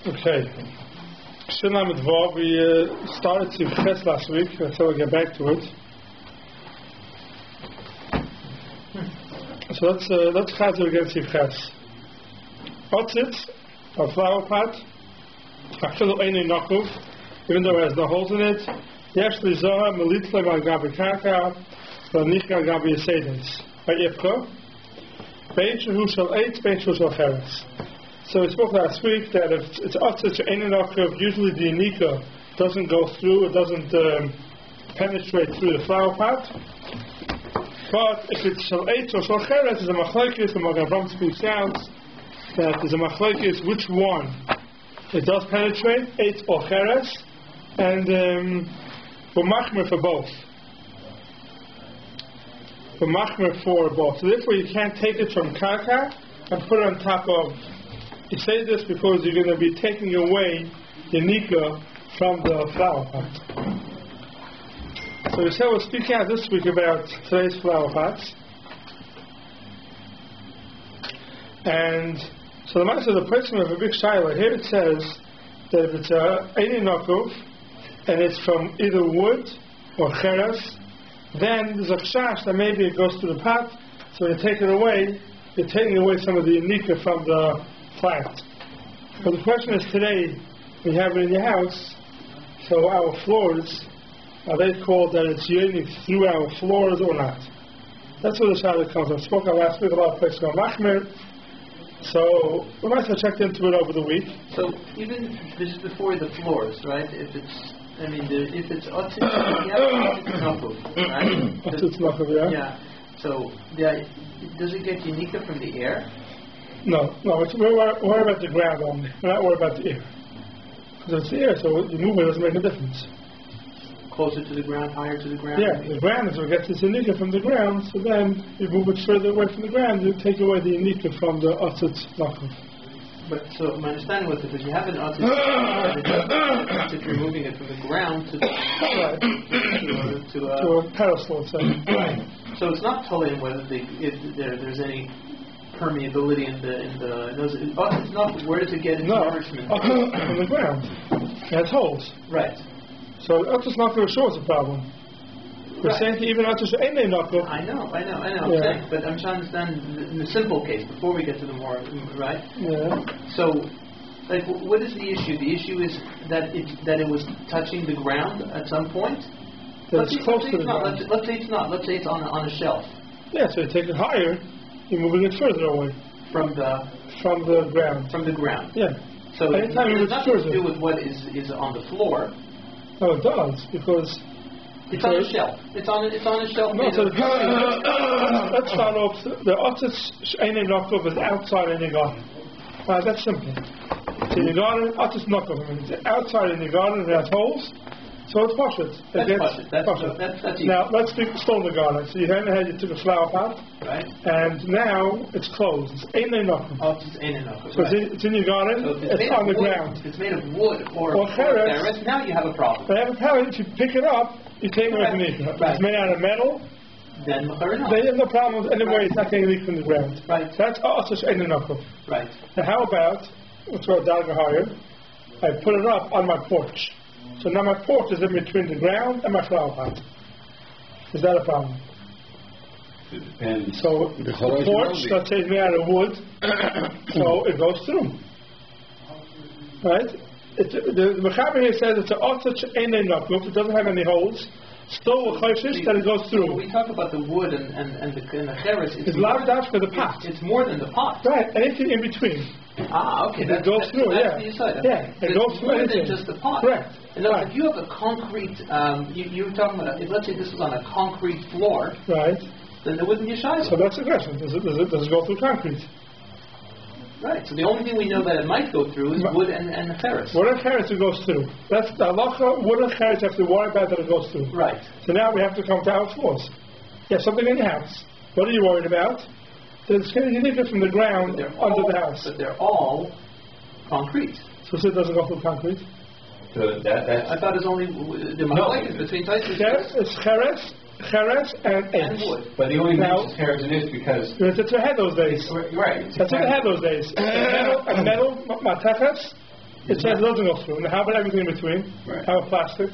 Okay. Shinam with Vav, we started Sivches last week, so we'll get back to it. So let's chazer again Sivches. Otzit, a flower pot, afilu eini nakuv, even though it has no holes in it. Yesh li zoha melitle al gabi karka, v'nicha gabi yesedes. V'yifko, be'echu shall eat, be'echu shall cheres. So we spoke last week that if it's otzit eini nakuv, usually the nika doesn't go through, it doesn't penetrate through the flower pot. But if it's shall eat or shall cheres, there's a machlokes, the Magen Avraham speaks out that there's a machlokes which one it does penetrate, eight or cheres, and for machmer for both. For machmer for both. So therefore you can't take it from karka and put it on top of. You say this because you're going to be taking away the nika from the flower pot. So we said we'll speak out this week about today's flower pots. And so the master of the person of a big shaila, here it says that if it's eini nakuv and it's from either wood or cheres, then there's a chash that maybe it goes through the pot, so you take it away, you're taking away some of the nika from the plant. But the question is today, we have it in your house, so our floors, are they called that it's yearning through our floors or not? That's where the shaila comes. I spoke about last week about places called machmer. So we might have checked into it over the week. So even just before the floors, right? If it's otzit, you have otzit nakuv, right? Otzit nakuv, yeah. Yeah. So does it get unika from the air? No. We're worried about the ground only. We're not worried about the air. Because it's the air, so the movement doesn't make a difference. Closer to the ground, higher to the ground? Yeah, the ground is what gets this unika from the ground, so then you move it further away from the ground, you take away the unika from the otzit nakuv. But so my understanding was that if you have an otzit, if you're moving it from the ground to a pedestal, let's say. Right. So it's not telling whether there's any permeability in the otzit's not, where does it get its nourishment? From the ground. It has holes. Right. So otzit nakuv shows a problem. We're saying even otzit eini nakuv. I know. I'm saying, but I'm trying to understand in the simple case before we get to the more right. Yeah. So, like, what is the issue? The issue is that it was touching the ground at some point. Let's say it's not. Let's say it's not. Let's say it's on a shelf. Yeah. So you take it higher, you're moving it further away from the ground. From the ground. Yeah. So it has nothing to do with what is on the floor. No, it does, because it's on a shelf. It's on a shelf. No, so let's start off. The otzit eini nakuv is outside in your garden. That's simple. So in your garden, otzit nakuv means outside in your garden, it has holes, so it's pashut. That's easy. Now let's speak still in the garden. So you took a flower pot, right? And now it's closed. It's eini nakuv. Otzit eini nakuv. So it's in your garden. So it's on the ground. If it's made of wood or cheres, now you have a problem. They have a problem. If you pick it up, you take away from the nika. If it's made out of metal, then they have no problem anyway. It's not getting leaked from the ground. Right. So that's otzit eini nakuv. Right. Now how about let's go down higher? I put it up on my porch. So now my porch is in between the ground and my flower pot. Is that a problem? It depends. So the porch, let's say, is made out of wood, so it goes through. Right? The Mechaber here says it's an otzit eini nakuv. It doesn't have any holes. Still a choshish that it goes through. When we talk about the wood and the cheres, it's loud after the pot. It's more than the pot. Right, anything in between. Okay. It goes through, that's the inside. Yeah, it goes through more anything. than just the pot. Correct. And if you have a concrete, you were talking about, let's say this was on a concrete floor, right? Then there wouldn't be a shaila. So that's the question. Does it go through concrete? Right. So the only thing we know that it might go through is wood and the cheres. Wood and cheres it goes through. That's the halacha. Wood and cheres you have to worry about that it goes through. Right. So now we have to come to our floors. You have something in your house. What are you worried about? It's getting unika from the ground under the house. But they're all concrete. So it doesn't go through concrete? So I thought it's only the machlokes between Taisus. Yes, it's cheres cheres and And H. wood. But he only Now- mentions Harris and Ish because... That's what they had those days. Right. That's what they had those days. A metal matachas, it says it doesn't go through. And how about everything in between? Right. How about plastic?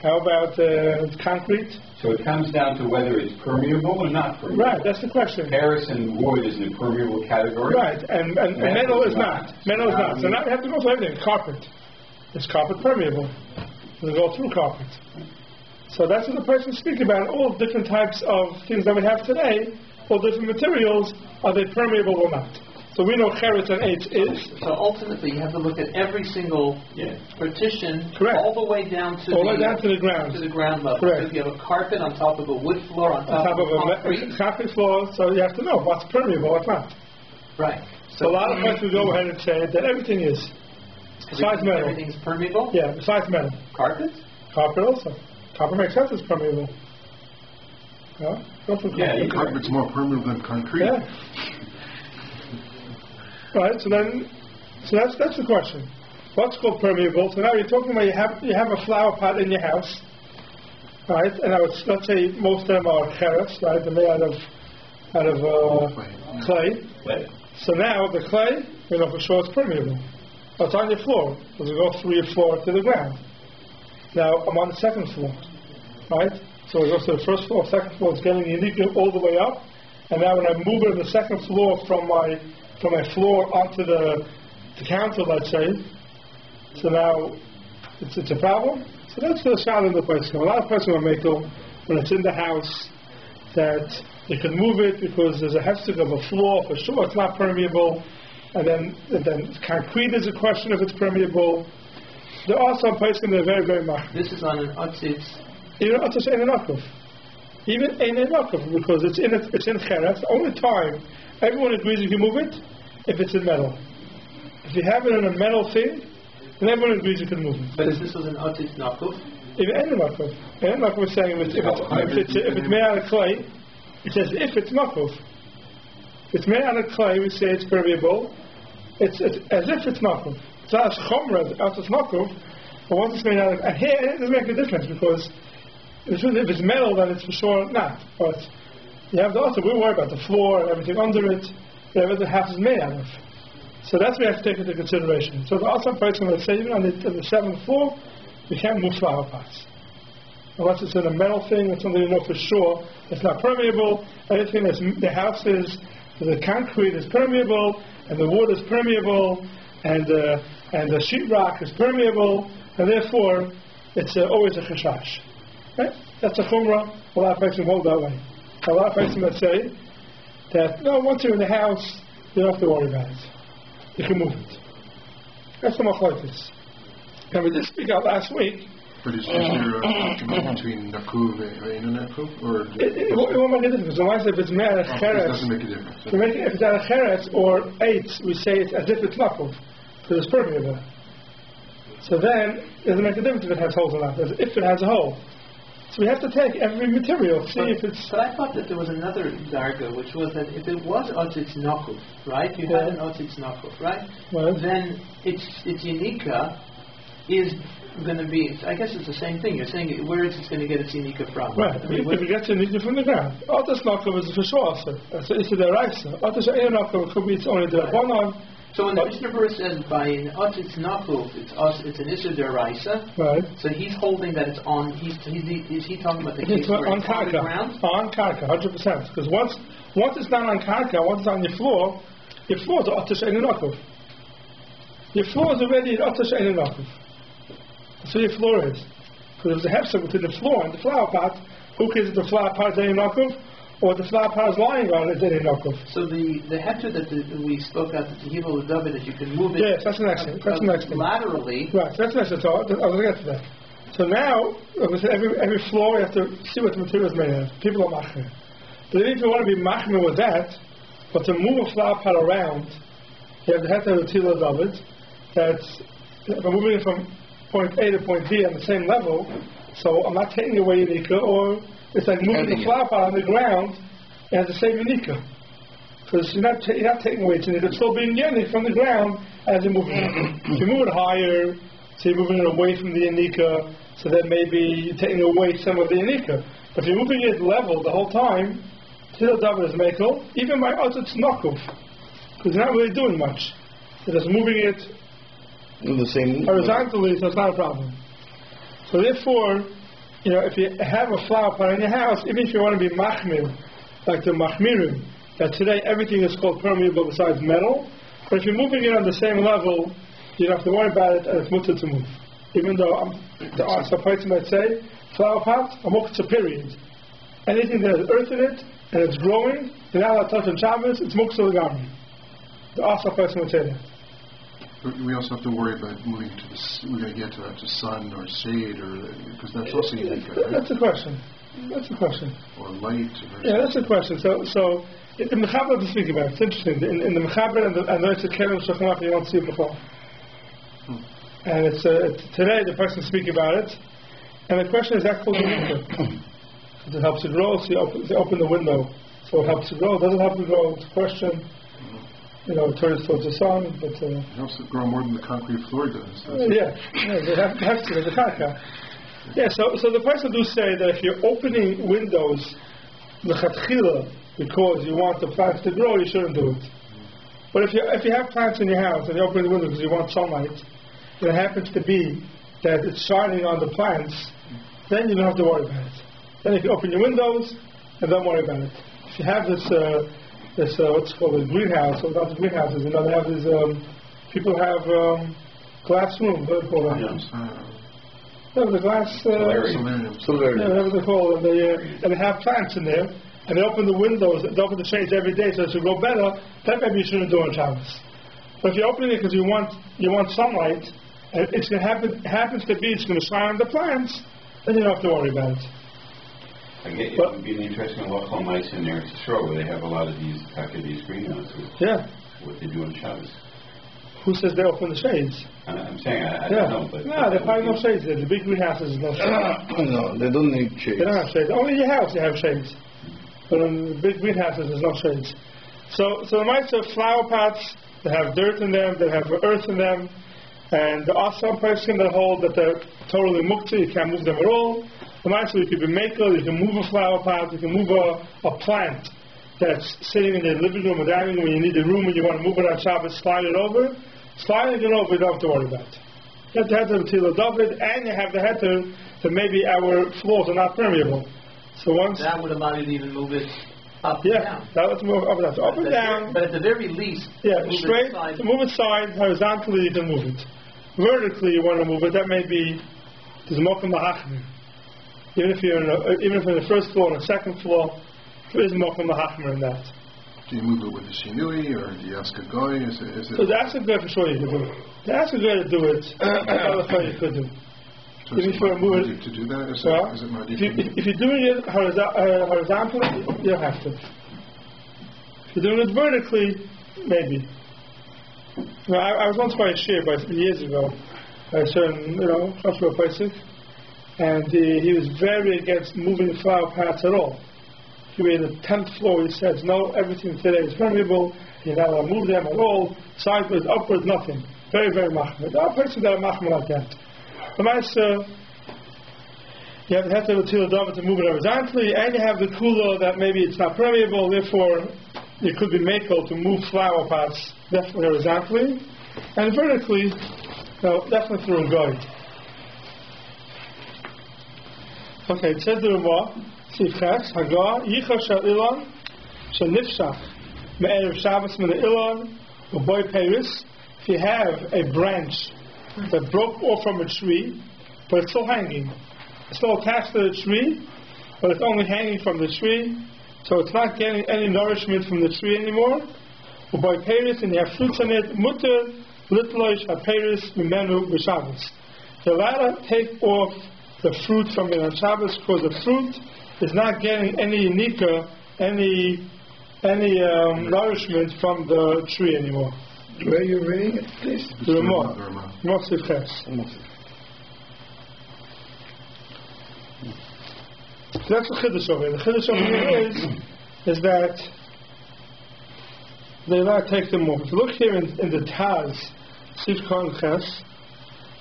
How about concrete? So it comes down to whether it's permeable or not permeable. Right, that's the question. Harris and wood is an impermeable category. Right, and metal is not. Metal is not. So now we have to go through everything. Carpet. Is carpet permeable? Does it go through carpet? So that's what the person speaks about. All different types of things that we have today, all different materials, are they permeable or not? So we know Cheretz and H is. So ultimately, you have to look at every single partition, Correct. all the way down to All the way down to the ground. To the ground level. Correct. So if you have a carpet on top of a wood floor, on top of a concrete floor, so you have to know what's permeable, what's not. Right. So a lot of us will go ahead and say that everything is. Besides metal. Everything's permeable? Yeah, besides metal. Carpet? Carpet also. Carpet makes sense it's permeable. Yeah, carpet's more permeable than concrete. Yeah. Right, so that's the question. What's called permeable? So now you're talking about you have a flower pot in your house, right? And let's say most of them are cheres, right? They're made out of clay. So now the clay, you know for sure it's permeable. It's on your floor. Does it go through your floor to the ground? Now I'm on the second floor, right? So it goes to the first floor, second floor. It's getting unique all the way up, and now when I move it on the second floor from my floor onto the counter, let's say. So now it's a problem. So that's the shot in the question. A lot of questions will make when it's in the house that you can move it because there's a hefsek of a floor for sure. It's not permeable, and then concrete is a question if it's permeable. There are some places that are very very much. This is on an otzitz. Even otzitz ain't enough. Even ain't enough because it's in cheres. The only time everyone agrees you can move it if it's in metal. If you have it in a metal thing, then everyone agrees you can move it. But if this was an otzitz nakuf? If it ain't nakuf. And nakuf is saying if it's made out of clay, it says if it's nakuf. If it's made out of clay, we say it's permeable. It's as if it's nakuf. It's not as chomra as it's nakuf, but once it's made out of... And here, it doesn't make a difference because if it's metal, then it's for sure not. But you have the also, we worry about the floor and everything under it, whatever the house is made out of. So that's what we have to take into consideration. So there are some places that say even on the seventh floor, you can't move flower pots. Unless it's in a metal thing, it's something you know for sure. It's not permeable. Everything that's the house is, the concrete is permeable, and the wood is permeable, and the sheetrock is permeable, and therefore it's always a chashash. Right? That's a chumrah. A lot of places hold that way. A lot of places that say that no, once you're in the house, you don't have to worry about it. You can move it. That's the machlokes. And we did speak out last week. But is there a argument between nakuv and nakuv, or it won't make a difference. Unless if it's made out of cheres, it doesn't make a difference. If it's out of cheres or eights, we say it's as if it's nakuv, because it's permeable. So then it doesn't make a difference if it has holes or not. If it has a hole. So we have to take every material, if it's... But I thought that there was another darga, which was that if it was otzitz nakuf, right? You had an otzitz nakuf, right? Then its unika is going to be... I guess it's the same thing. You're saying where is it going to get its unika from? Right. I mean, if it gets unika from the ground. Otzitz nakuf is for sure also. It's a deraisa. Otzitz nakuf could be its only derabanan. So when the Mishnah Berurah says by an otzitz nakuf, it's an issur deraisa. Right. So he's holding that it's on. Is he talking about the case it's where on it's on the ground? On karka, 100%. Because once it's not on karka, once it's on your floor is otzitz nakuf. Your floor is already an otzitz nakuf. That's what your floor is. Because there's a hefsek between the floor and the flower pot. Who cares if the flower pot is nakuf? Or the flower pot is lying on it, So the hefter that we spoke about, the Tehillah David, that you can move it. Yes, that's the next thing. Laterally. Right, that's the next thing. So I was going to get to that. So now, every floor you have to see what the material is made of. People are machmir. But if you want to be machmir with that, but to move a flower pot around, you have to have the Tehillah David. That's if I'm moving it from point A to point B on the same level, so I'm not taking away unika, or it's like moving the flower pot on the ground, it has the same unika. Because you're not taking away its unika, it's still being yenik from the ground as you're moving it. If you move it higher, so you're moving it away from the unika, so then maybe you're taking away some of the unika. But if you're moving it level the whole time, Tila David is Mekel, even by us it's Nokuf. Because you're not really doing much. You're just moving it horizontally, so it's not a problem. So therefore, if you have a flower pot in your house, even if you want to be machmir, like the machmirim, that today everything is called permeable besides metal, but if you're moving it on the same level, you don't have to worry about it, and it's mutter to move. Even though some person might say, flower pot, a muktzah period. Anything that has earth in it, and it's growing, you're not allowed to touch on Shabbos, it's muktzah legami. The Asa person would say that. But we also have to worry about moving to we're going to get to sun or shade, because that's also unique, right? That's a question. Or light. That's a question. So in the Mechaber to speak about it. It's interesting. In the Mechaber and the Kerem Shachanach, you don't see it before. And it's today the person speaking about it, and the question is that called because it helps to grow. So you open the window, so it helps to grow. Does it help to grow? It's a question. It turns towards the sun, but it helps it grow more than the concrete floor does. They have to. The karka. Yeah. So the person do say that if you're opening windows, l'chatchila, because you want the plants to grow, you shouldn't do it. But if you have plants in your house and you open the window because you want sunlight, and it happens to be that it's shining on the plants, then you don't have to worry about it. Then if you open your windows, and don't worry about it. If you have this what's called a greenhouse, or not the greenhouses, they have these, people have glass rooms, what do they call that? The glass, whatever they call it, and they have plants in there, and they open the windows, they open the shades every day so it should grow better, that maybe you shouldn't do on Shabbos. But if you're opening it because you want sunlight, and it's going to happens to be it's going to shine on the plants, then you don't have to worry about it. I get it would be an interesting local mice in there to show where they have a lot of these greenhouses. Yeah. What they do on Shabbos. Who says they open the shades? I'm saying I don't know, but they probably no shades there. The big greenhouses no shades. No, they don't need shades. They don't have shades. Only in your house you have shades. But in the big greenhouses there's no shades. So the mice have flower pots, they have dirt in them, they have earth in them, and there are some person that hold that they're totally muktzah, you can't move them at all. The mice, you can be maker, you can move a flower pot, you can move a plant that's sitting in the living room or dining room when you need a room and you want to move it on Shabbos, sliding it over, you don't have to worry about it. You have the heter of Tila David, and you have the heter that maybe our floors are not permeable. So once that would allow you to even move it up and down. That would move up and down. So up and down. But at the very least, straight, move it side, horizontally you can move it. Vertically you want to move it, that may be there's mokum lahachmir. Even if you're in the first floor or the second floor, there is mokum lahachmir in that. Do you move it with the shinui, or do you ask a guy? So the ask a guy for sure you can do it. The ask a guy to do it, other thing you could do. So if you to do that, is it not if you're doing it horizontally, you don't have to. If you're doing it vertically, maybe. I was once by a shir years ago. I certain, Joshua Pesach, and he was very against moving flower pots at all. He was in the 10th floor. He says, no, everything today is permeable. You're not allowed to move them at all. Sideways, upwards, nothing. Very, very machmir. There are persons that are machmir like that. The master, you have the heter of Tila David to move it horizontally, and you have the kula that maybe it's not permeable, therefore it could be makel to move flower pots definitely horizontally, and vertically, definitely through a guide. Okay, it says the Ramah, Sifchas, Hagar, Yicha Shal Ilan, Shal Nifshach, Me'erev Shabbos Min Ilan, Uboy Peris. If you have a branch that broke off from a tree, but it's still hanging. It's still attached to the tree, but it's only hanging from the tree, so it's not getting any nourishment from the tree anymore. Uboy Peris, and you have fruits on it, Mutter, Litloish, HaPeris, Mimenu, B'Shabbos. You're allowed to take off the fruit from it on Shabbos because the fruit is not getting any nika, any nourishment from the tree anymore. Where are you reading it, please? The Ramah. Mosif Ches. So that's the Chiddush over here. The Chiddush over here is that they're allowed to take them off. If you look here in the Taz, Sif Khan Ches,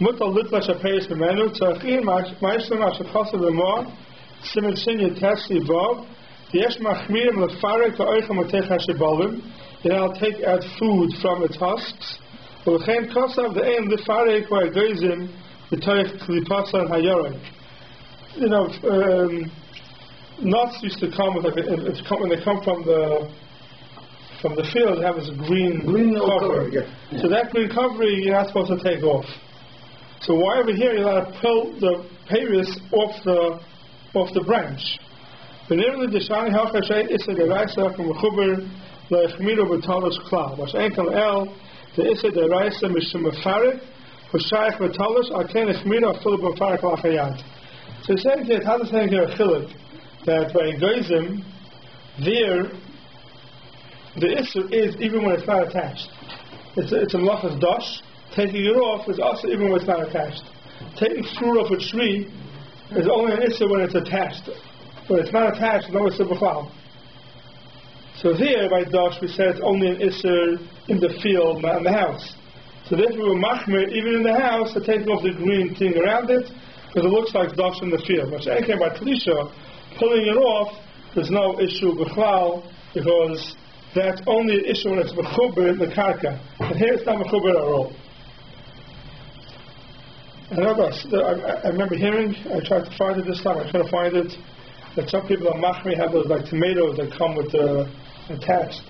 Mutal Litla Shaperis B'Menu, Tzarchim Ma'ishlam Ashachasa B'Mor, Siman Shinya Tesli Vav, Yesh Machmirim Lefarek Ha'oichem Atech HaShebalim, and I'll take out food from its husks. V'lechein Kosav De'en Lefarek Ha'agozim B'toich Klipasa and Hayorek. Nuts used to come with when they come from the field, they have this green cover. Yeah. So that green covering you're not supposed to take off. So why over here you're allowed to pull the paris off the branch? So here it's saying here, how does it say here a chiluk that by Geizim there the issue is even when it's not attached. It's a malachas dosh. Taking it off is also even when it's not attached. Taking fruit off a tree is only an issue when it's attached. When it's not attached, no issue b'chal. So here by dosh we said it's only an issue in the field, not in the house. So therefore we machmir even in the house to take off the green thing around it because it looks like dosh in the field. Which I came by Talisha, pulling it off, there's no issue b'chal because that's only an issue when it's mechuber in the karka. And here it's not mechuber at all. I remember hearing, I tried to find it this time, I couldn't find it, that some people on machmi have those like tomatoes that come with attached.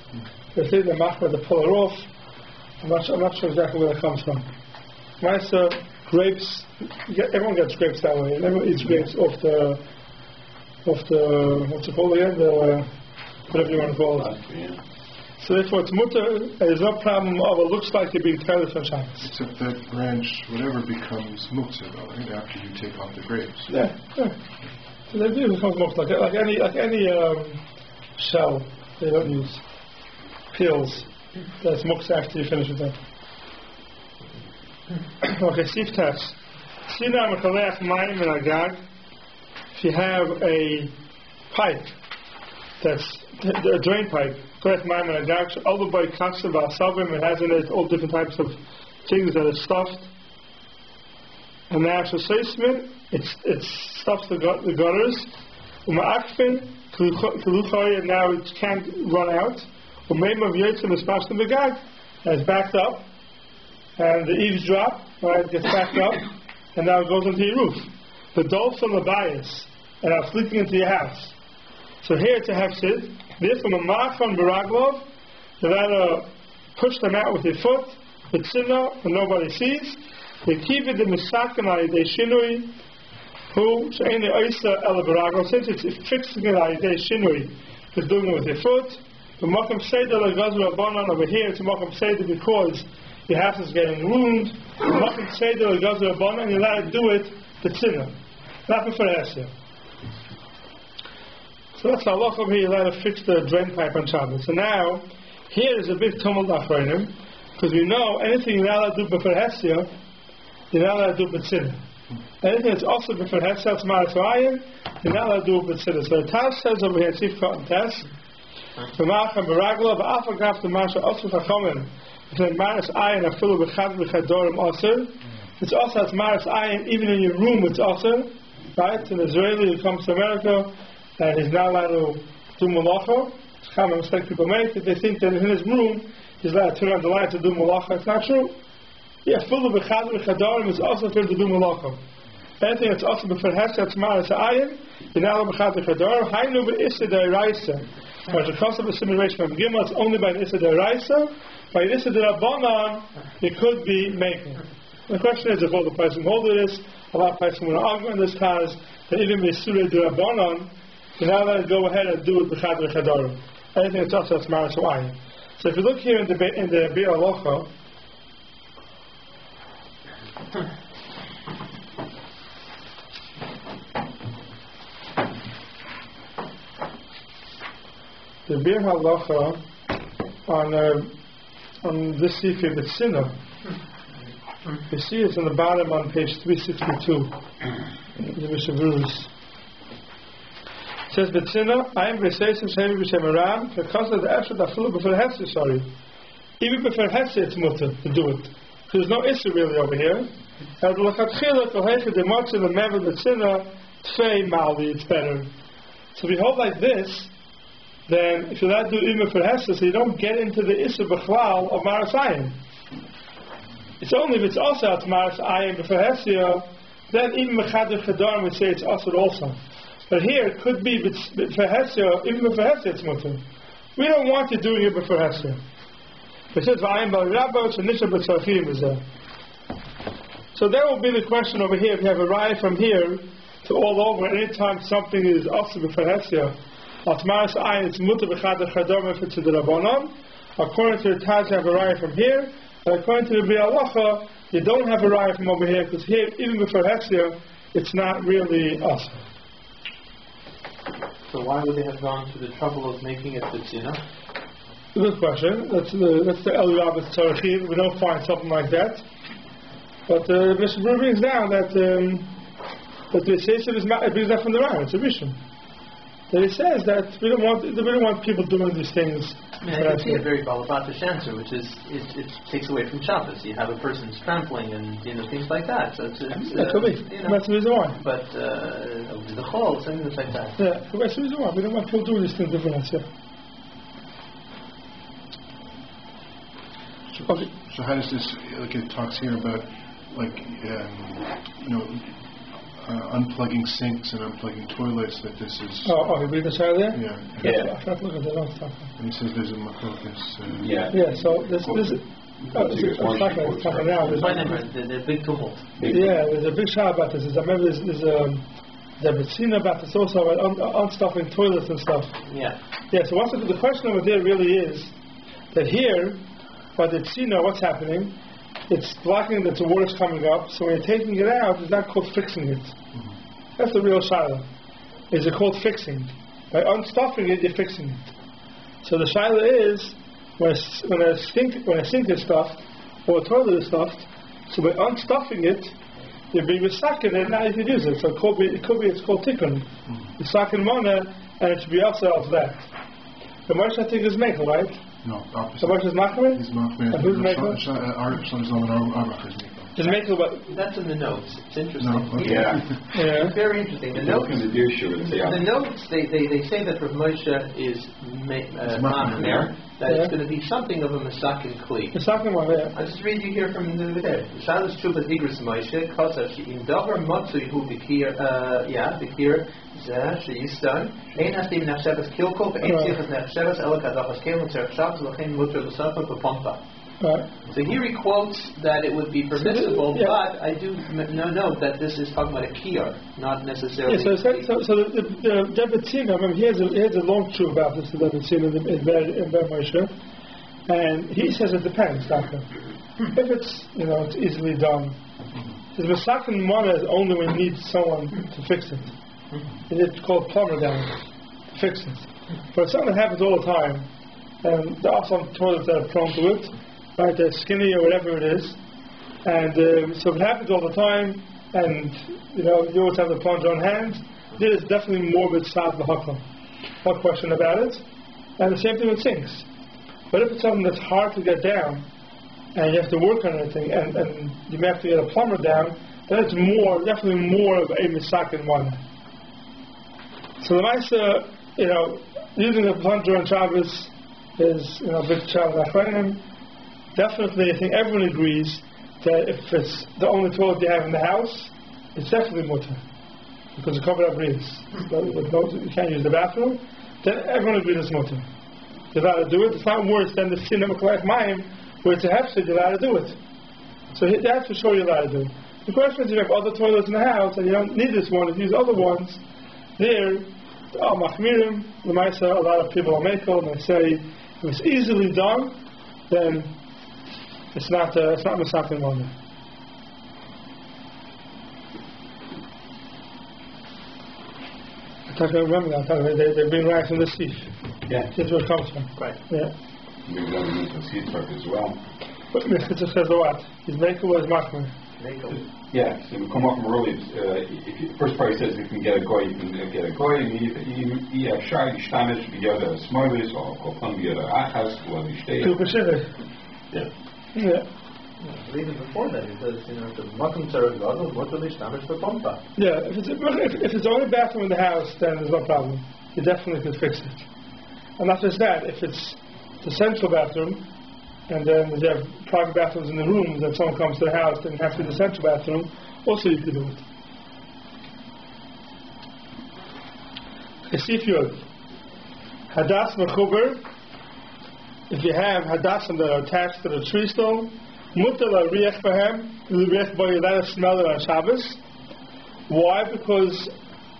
They say the machmi, they pull it off. I'm not sure exactly where that comes from. Nice grapes, everyone gets grapes that way. Everyone eats grapes off the what's it called again? Whatever you want to call it. So therefore it's mutter, there's no problem of it looks like you're being careless on Shabbos. Except that branch, whatever, becomes muktzah, right? After you take off the grapes. Yeah. So they do become muktzah, like any shell they don't use. Peels. That's muktzah after you finish with that. Okay, Seif test. If you have a pipe, that's a drain pipe, it has in it all different types of things that are stuffed. And now it stuffs the gutters. And now it can't run out. And it's backed up. And the eaves drop, right, it gets backed up. And now it goes into your roof. The dolphs on the bias and are sleeping into your house. So here it's a hefsid. This from a machon beraglov, you're allowed to push them out with your foot, the tzina, when nobody sees. They keep it the misakanai, they shinui, who, she'eni oisa el beraglov, since it's fixing it, they shinui, it's doing it with your foot. The makam seder l'gazur abanan over here, it's a makam seder because your house is getting ruined. The makam seder l'gazur abanan, you're allowed to do it, the tzina, not for Esya. So that's how long over here you're allowed to fix the drain pipe on Shabbos. So now, here is a big tumult achronim, because we know anything you're not allowed to do before Hesya, you're not allowed to do b'tzina. Anything that's also before Hesya, it's maras v'ayin, you're not allowed to do b'tzina. So the Taz says over here, Siif Cotton Taz, v'machem b'ragla, v'afagaf d'masha osur chachamim, between maras ayin afilu b'chad b'chadorim osur, it's also it's maras ayin, even in your room it's osur, right? An Israeli who comes to America, and he's not allowed to do malacha. It's a common mistake people make that they think that in his room he's allowed to turn on the light to do malacha. It's not true. Yeah, full of b'chadarim is also for to do malacha. Anything that's also before Hesed Tzmaras Ayin, you're not allowed b'chadarim. Hainu b'issa d'iraisa. But the concept of simulation from Gimel, it's only by issa d'iraisa. By issa d'rabanan, it could be making. The question is if all the person hold this. A lot of people want to argue on this cause that even b'issura d'rabanan, you're not allowed to go ahead and do it b'chad v'chadarim. Anything that's also Tzmaras Ayin. So if you look here in the Bir Alocha, the Bir Halacha on this Sefer B'tzina, you see it's on the bottom on page 362 in the Mishavrus. It says B'tzina, I am B'seisim Shevi B'Shem Aram, because of the Efshad Afilu before Hefseh, sorry. Even before Hefseh it's mutter to do it. Because there's no issue really over here. And the L'chatchila, Kohechet, the Motzah, the Mevel B'tzina, Tfei Malvi, it's better. So if you hold like this, then if you're allowed to do Ima for Hesed, so you don't get into the Issa B'chlal of Maras Ayin. It's only if it's also at Maras Ayin for Hesed, then even Mechader Chadar would say it's also also. But here it could be for Hesed, even for Hesed it's mutter. We don't want you doing it for Hesed. It says V'ayim Bal Rabba, so Nisha B'tzarchim is there. So there will be the question over here, if you have a raya from here to all over, anytime something is also for Hesed, Atmaras Ayin, it's mutter b'chad chadam if it's a Rabbanon. According to the Taz, you have a raya from here, and according to the Bi'alacha, you don't have a raya from over here, because here, even before Hesed, it's not really us. So why would they have gone to the trouble of making it B'tzina? Good question. That's the El Rabbis Tzarechim. We don't find something like that. But Mr. Brewer brings down that the Seif is brings that from the Rambam. It's a Rishon. That it says that we don't want people doing these things. I can see a very balabatish answer, which is it takes away from Shabbos. You have a person trampling and things like that. So it's that could be. That's the reason why. But the chol, something like that. Yeah, that's the reason why we don't want people doing these things different. Yeah. So how does this? Like it talks here about unplugging sinks and unplugging toilets. That this is. You read the child there? Yeah. I can't look at the notes. And he says there's a makokus. Yeah. So this is. It's talking now. There's a big tumult. Yeah, there's a big shah about this. I remember there's a B'tzina about this also about unstuffing toilets and stuff. Yeah. Yeah. So the question over there really is that here. But the tzina, what's happening? It's blocking that the water's coming up. So when you're taking it out, it's not called fixing it. Mm-hmm. That's the real shaila. Is it called fixing? By unstuffing it, you're fixing it. So the shaila is when a sink is stuffed or a toilet is stuffed. So by unstuffing it, you're being resakin it. Now you can use it. So it's called tikkun. The sakin mana, and it should be also of that. The Moshe I think is mekel, right? No, opposite. So much is Machmir? He's Machmir. And who's Mekel? Is Mekel, but that's in the notes. It's interesting. No, okay. Yeah. It's very interesting. The notes, the notes they say that Rav Moshe is Machmir, that it's going to be something of a Masakin Kli. Masakin one, yeah. I'll just read you here from the there. Shalos Chubas Igris Moshe, Kosav She'im Dover Matzu Hu Bikir, Bikir, Zeh, She'yistan, Ein Hastim Nachshavas Kilkov, Ein Sichas Nachshavas, Ela Kadachas Kelim, Tzerach Shabbos, Lachem Mutter L'Safa, B'Pompa. So here he quotes that it would be permissible, but I do note that this is talking about a kiyar, not necessarily. Yeah, so the B'tzina, I mean, he has a long truth about this, the B'tzina in Ber Moshe, and he says it depends, doctor. If it's easily done, the Masakin Mana is only when you need someone to fix it. It's called plumber down to fix it. But it's something that happens all the time, and there are some toilets that are prone to it. Right, they're skinny or whatever it is, and so it happens all the time, and you always have the plunger on hand. There is definitely more with sad l'hakam, no question about it. And the same thing with sinks. But if it's something that's hard to get down, and you have to work on anything, and you may have to get a plumber down, then it's definitely more of a misakin one. So the nice, using a plunger on Shabbos is a big challenge. Definitely, I think everyone agrees that if it's the only toilet you have in the house, it's definitely mutter, because you cover up breeze. You can't use the bathroom. Then everyone agrees it's mutter. You're allowed to do it. It's not worse than the sin of Mekalech Mayim, where it's a hefsed, you're allowed to do it. So that's for sure you're allowed to do. The question is, if you have other toilets in the house and you don't need this one, if you use other ones, there, machmirim, l'maisa, a lot of people are mekel, and they say if it's easily done, then it's not Masakin Mana. I can't remember that. They've been right from the Seif. Yeah. That's where it comes from. Right. Yeah. Maybe that was the Seif truck as well. But Mechitza says what? His Mekel was Machmir. Yeah, so we come up from early. First part he says you can get a goy, and you have shy, shtamish, together a smolis, or come together achas, or you stay. Yeah. Even before that, he says, the makom tzarech gadol, mutar l'shtamish b'pompa. Yeah, if it's the only bathroom in the house, then there's no problem. You definitely can fix it. And not just that, if it's the central bathroom, and then you have private bathrooms in the rooms, and someone comes to the house, then you have to do the central bathroom, also you can do it. See if you're Hadas mechuber, if you have Hadasim that are attached to the tree stone, mutar l'riach b'hem, l'riach bo, you let it smell it on Shabbos. Why? Because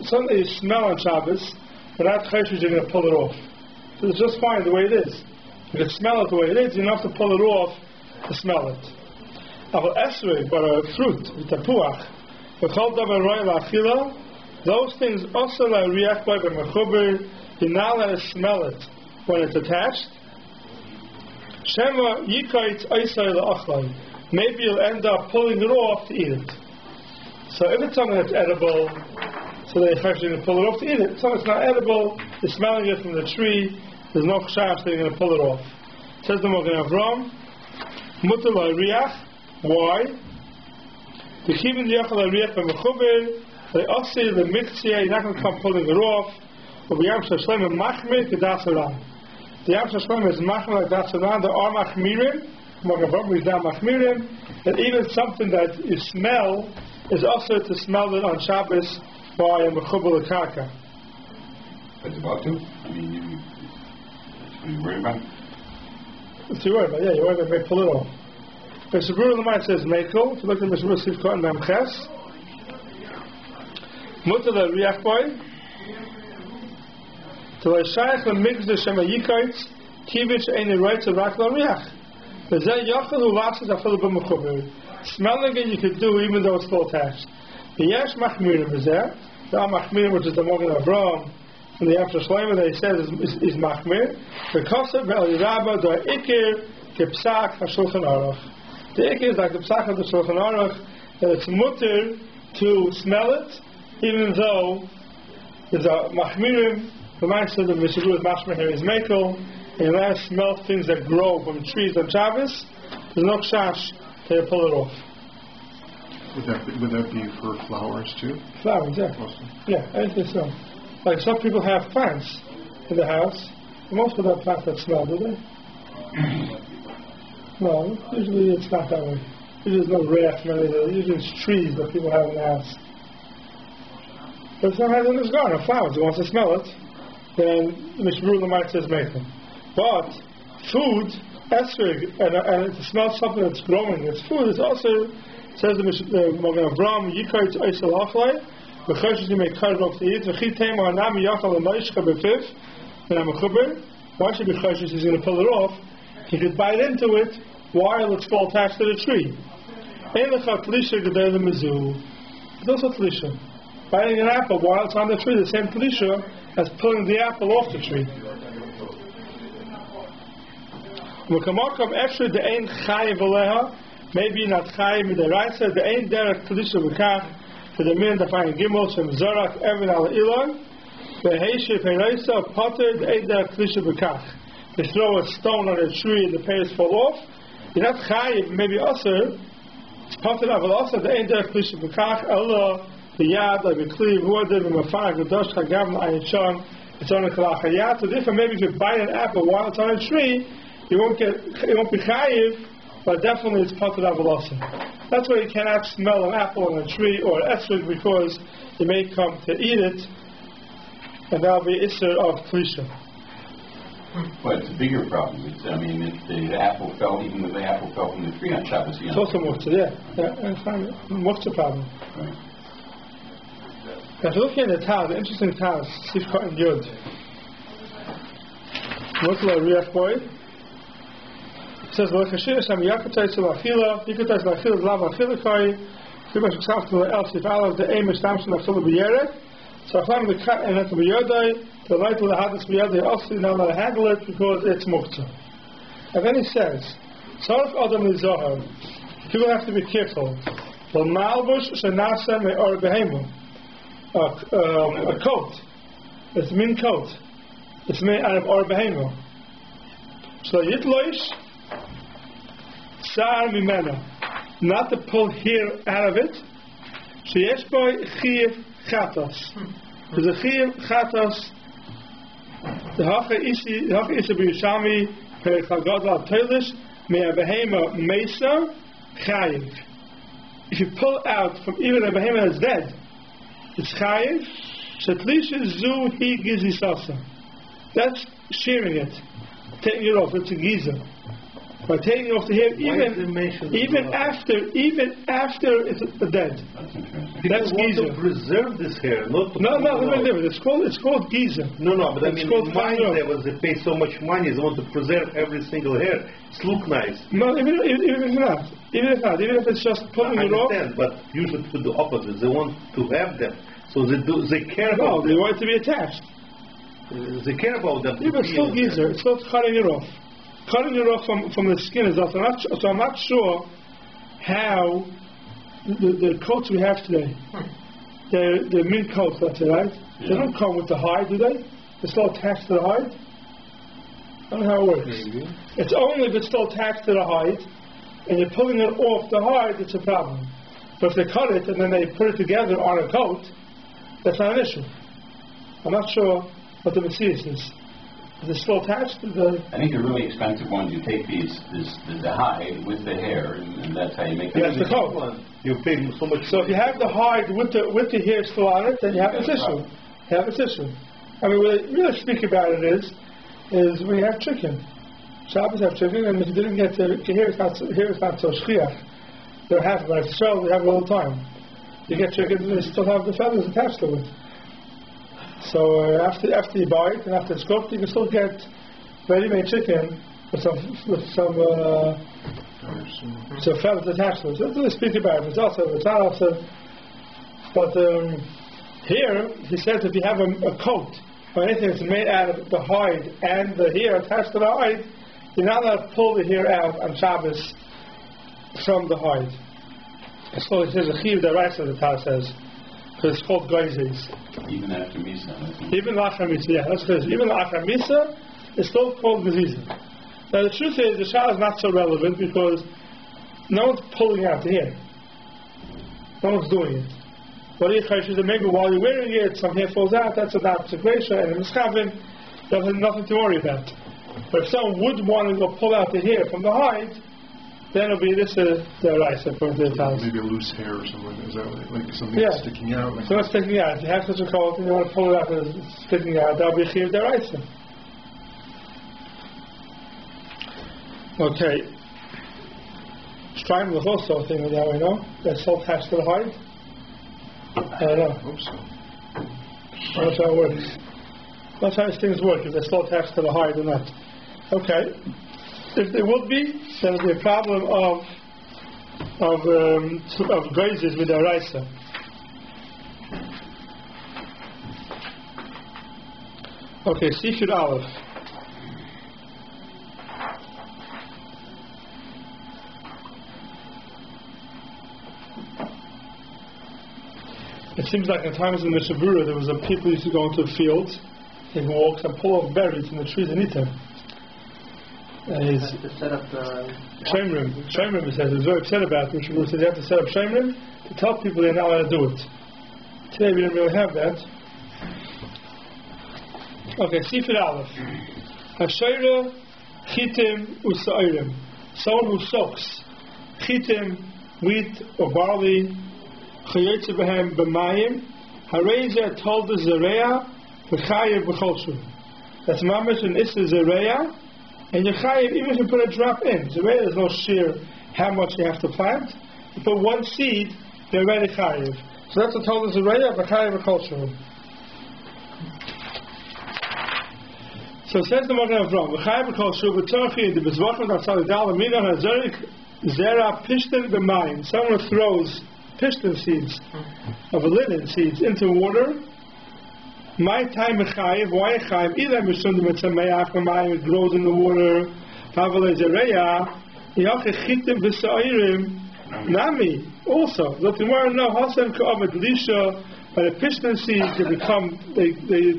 something you smell on Shabbos, without chesed you're going to pull it off. So it's just fine the way it is. You can smell it the way it is, you don't have to pull it off to smell it. But a fruit, tapuach, those things also l'riach bo b'mechuber, you now let it smell it when it's attached. Shema yikait oisay la'achlai. Maybe you'll end up pulling it off to eat it. So if it's something that's edible, so they first you're going to pull it off to eat it. If something that's not edible, you're smelling it from the tree, there's no chashash, so you're going to pull it off. Says the Magen Avram, mutar l'riach. Why? The kivin yachal l'riach b'mechuber, they also the mixia, you're not going to come pulling it off. But the Yam Shashlem is machmir kedas olam. The Yam Shashlem is machmir kedas olam. There are machmirim, that even something that you smell is also to smell it on Shabbos by a mechubal karka. It's about to. I mean, you worry about. It's you worry about. Yeah, you worry about. May pull it off. Mr. Brewer the mind says mekel. If you look at Mr. Brewer Sivkot and Memches, mutar l'riach boy. To a shaykh and mix the shemayikites, kivich any right to rak l'riach. But that yachal who lashes a full of b'mechuber. Smelling it you could do even though it's still attached. The yesh machmirim is there. The machmirim, which is the Magen Avram from the Yam Shlomo, that he says is machmir. The kosev ve'elirabah the ikir kepsak ha'shulchan aruch. The ikir is like the psak of the shulchan aruch, that it's mutter to smell it, even though there's a machmirim. The mind says that Mr. Brewer mashmir here is mekel, and you let us smell things that grow from trees on Shabbos. There's no chash to pull it off. Would that be for flowers too? Flowers, yeah. Mostly. Yeah, I think so. Like some people have plants in the house. Most of them have plants that smell, do they? No, usually it's not that way. Usually there's no raft, usually it's trees that people have in the house. But if someone has it in his garden, flowers, he wants to smell it, then Mr. Brewer might says make them. But food, esrig, and to smell something that's growing, it's food, it's also, says the Magen Avram, yikait oisel achlai, v'choshes you may cut it off to eat, v'chitei ma'anam yachal l'noishcha b'fiv, and I'm a chuber, why should be choshes, he's going to pull it off, he could bite into it while it's still attached to the tree. It's also tlisha. Biting an apple while it's on the tree, the same tlisha as pulling the apple off the tree. Maybe not chayiv midaraisa, the ain't derech tlisha v'kach, for the men that find gimel shem zorak evin al ilon, the heishiv heiraisa potter, the ain't derech tlisha v'kach. They throw a stone on a tree and the pears fall off. You're not chayiv, maybe also, potter but also the ain't derech tlisha v'kach, Allah, the yad, like a cleave, worded, and mafag, the dosh, chagam, ayin shon, it's on a kalachayat. So therefore, maybe if you bite an apple while it's on a tree, it won't be chayiv, but definitely it's potter also. That's why you cannot smell an apple on a tree or esrog, because you may come to eat it, and that'll be isser of tlisha. But it's a bigger problem. If the apple fell, even if the apple fell from the tree on Shabbos, it's also muktzah, yeah, it's not a muktzah problem. Right. Now, if you look at the Taz, the interesting Taz, Sifka and Yud, Mutla Riach Boy, it says, V'lechashir Hashem Yakutai Tzulachila, Yakutai Tzulachila Zlav Achilikai, Kibash Ksaf to the Elf, if Alav the Aim Ishtamshin Achila B'yerek, so Achlam the Kat and at the B'yodai, the light of the Hadis B'yodai, also now not handle it because it's Muktzah. And then he says, Sarf Adam Lizohar, people have to be careful. V'malbush Shenasa Me'or Behemu, a coat. It's min coat. It's made out of or behemo. So yitloish sar mimena, not to pull hair out of it. Sheyesh boy chiv chatos. There's a chiv chatos. The hacha isi b'yishami perchagad al toilish me'abehema mesa chayiv. If you pull out from even a behema that's dead, it's chayiv. Shetlisha zu hi gizisasa. That's shearing it, taking it off. It's a giza. By taking off the hair, even after it's dead. That's giza. To preserve this hair, not to It's called giza. But I mean, in mine they pay so much money, they want to preserve every single hair. It looks nice. No, even if it's just pulling it off. I understand, but usually to the opposite. They want to have them, so they care about them. They want it to be attached. They care about them. But it's still giza. It's still cutting it off. Cutting it off from the skin is also so I'm not sure how the coats we have today, the mink coats, let's say, right? Yeah. They don't come with the hide, do they? They're still attached to the hide? I don't know how it works. Maybe. It's only if it's still attached to the hide and you're pulling it off the hide, it's a problem. But if they cut it and then they put it together on a coat, that's not an issue. I'm not sure what the Messias is. Is it still attached to the... I think the really expensive ones, you take the hide with the hair, and that's how you make it. Yes, the coat. You pay so much. So if you have the hide with the hair still on it, then you have this issue. You have this issue. I mean, what we really speak about it is we have chicken. Shabbos have chicken, and if you didn't get the hair, it's not so shchiach. They're half, but it's shell, they have it all the time. You get chicken, they still have the feathers attached to it. So after you buy it and after it's cooked, you can still get ready-made chicken with some feathers attached to it. So that's what they speak about. It's not also. But here he says if you have a coat or anything that's made out of the hide and the hair attached to the hide, you're not allowed to pull the hair out on Shabbos from the hide. So it says a chiv deraisa, the Torah says. Because it's called Geizes. Even after Misa. Even after Misa, yeah. That's because even after Misa, it's still called Geizes. Now the truth is, the Shah is not so relevant because no one's pulling out the hair. No one's doing it. What you chayshes that maybe while you're wearing it, some hair falls out, that's a separation, and in Mischavin, there's nothing to worry about. But if someone would want to go pull out the hair from the hide, then it'll be this the rice according to the Talmud. Maybe a loose hair or something. Is that like something sticking out? So it's sticking out. If you have such a coat and you want to pull it out and it's sticking out, that'll be chiv deraisa. Okay. Strime the also thing with that way, no? That's still attached to the hide? I don't know. I hope so. That's how it works. That's how these things work, if they're still attached to the hide or not. Okay. If there would be, then there would be a problem of grazes with the raisa. Okay, seafood olive. It seems like in times in the Shabura there was a people used to go into fields and walk and pull off berries in the trees and eat them. To set up the Shemrim, he says, he was very upset about it. He said, you have to set up Shemrim to tell people they're not allowed to do it. Today we don't really have that. Okay, seafood olive. Hashayra chitim usairim. Someone who soaks chitim, wheat or barley, chayotze behem b'mayim, hareza told the zereya, v'chayev b'cholshu. That's mamish and issa zereya. And you're chayiv even if you put a drop in. There's no sheer how much you have to plant. You put one seed, you're already chayiv. So that's what told us already of a chayiv culture. So it says the Magen Avram, v'chayiv culture v'torchi the bezvachim d'atzal idal amina hazarik zera pishten b'mayim. Someone throws pishten seeds of a linen seeds into water. My time mechayiv, why chayiv? Either mishum d'metzameach b'mayim, it grows in the water. Pavle zereya, yacheh chitim v'sairim, nami. Also, the Gemara no hasem ka'avet lisha. By the pishten seeds,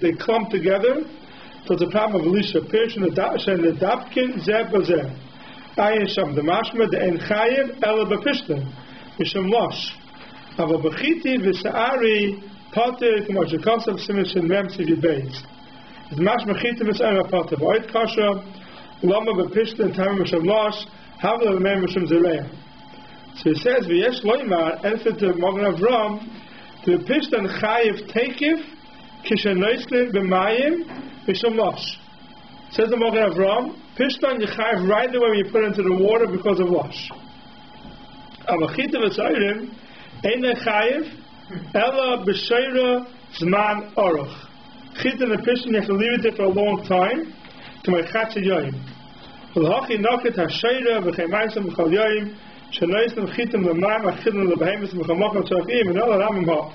they clump together. So it's a problem of lisha. Pish and the dapkin zeb bazeh. Ayin Sham the Mashma the En Chayev Ela Bepishtim Misham Losh Ava Bechiti V'Sa'ari Pater K'mo Shekasav Simish and Mem Sivi Beis the Mashma Chiti V'Sa'ara Pater V'Oit Kasha Lama Bepishtim Tamim Misham Losh Havla V'Mem Misham Zereya. So he says V'Yesh Loimar Elfet the Mogen Avram the Bepishtim Chayev Tekiv Kishanoislim B'Mayim Misham Losh. Says the Mogen Avram, Pishtan Yechayev right away when you put it into the water because of wash. Amachita v'sayrim ein Yechayev ela b'sheira zman aruch. Chita and the Pishtan you have to leave it there for a long time to make chatz yoyim. V'lhachi noket ha'sheira v'cheimaisam v'chal yoyim shenoislim chitim l'mayim achidim l'behemis v'chamocham tzorachim and all aramim ha.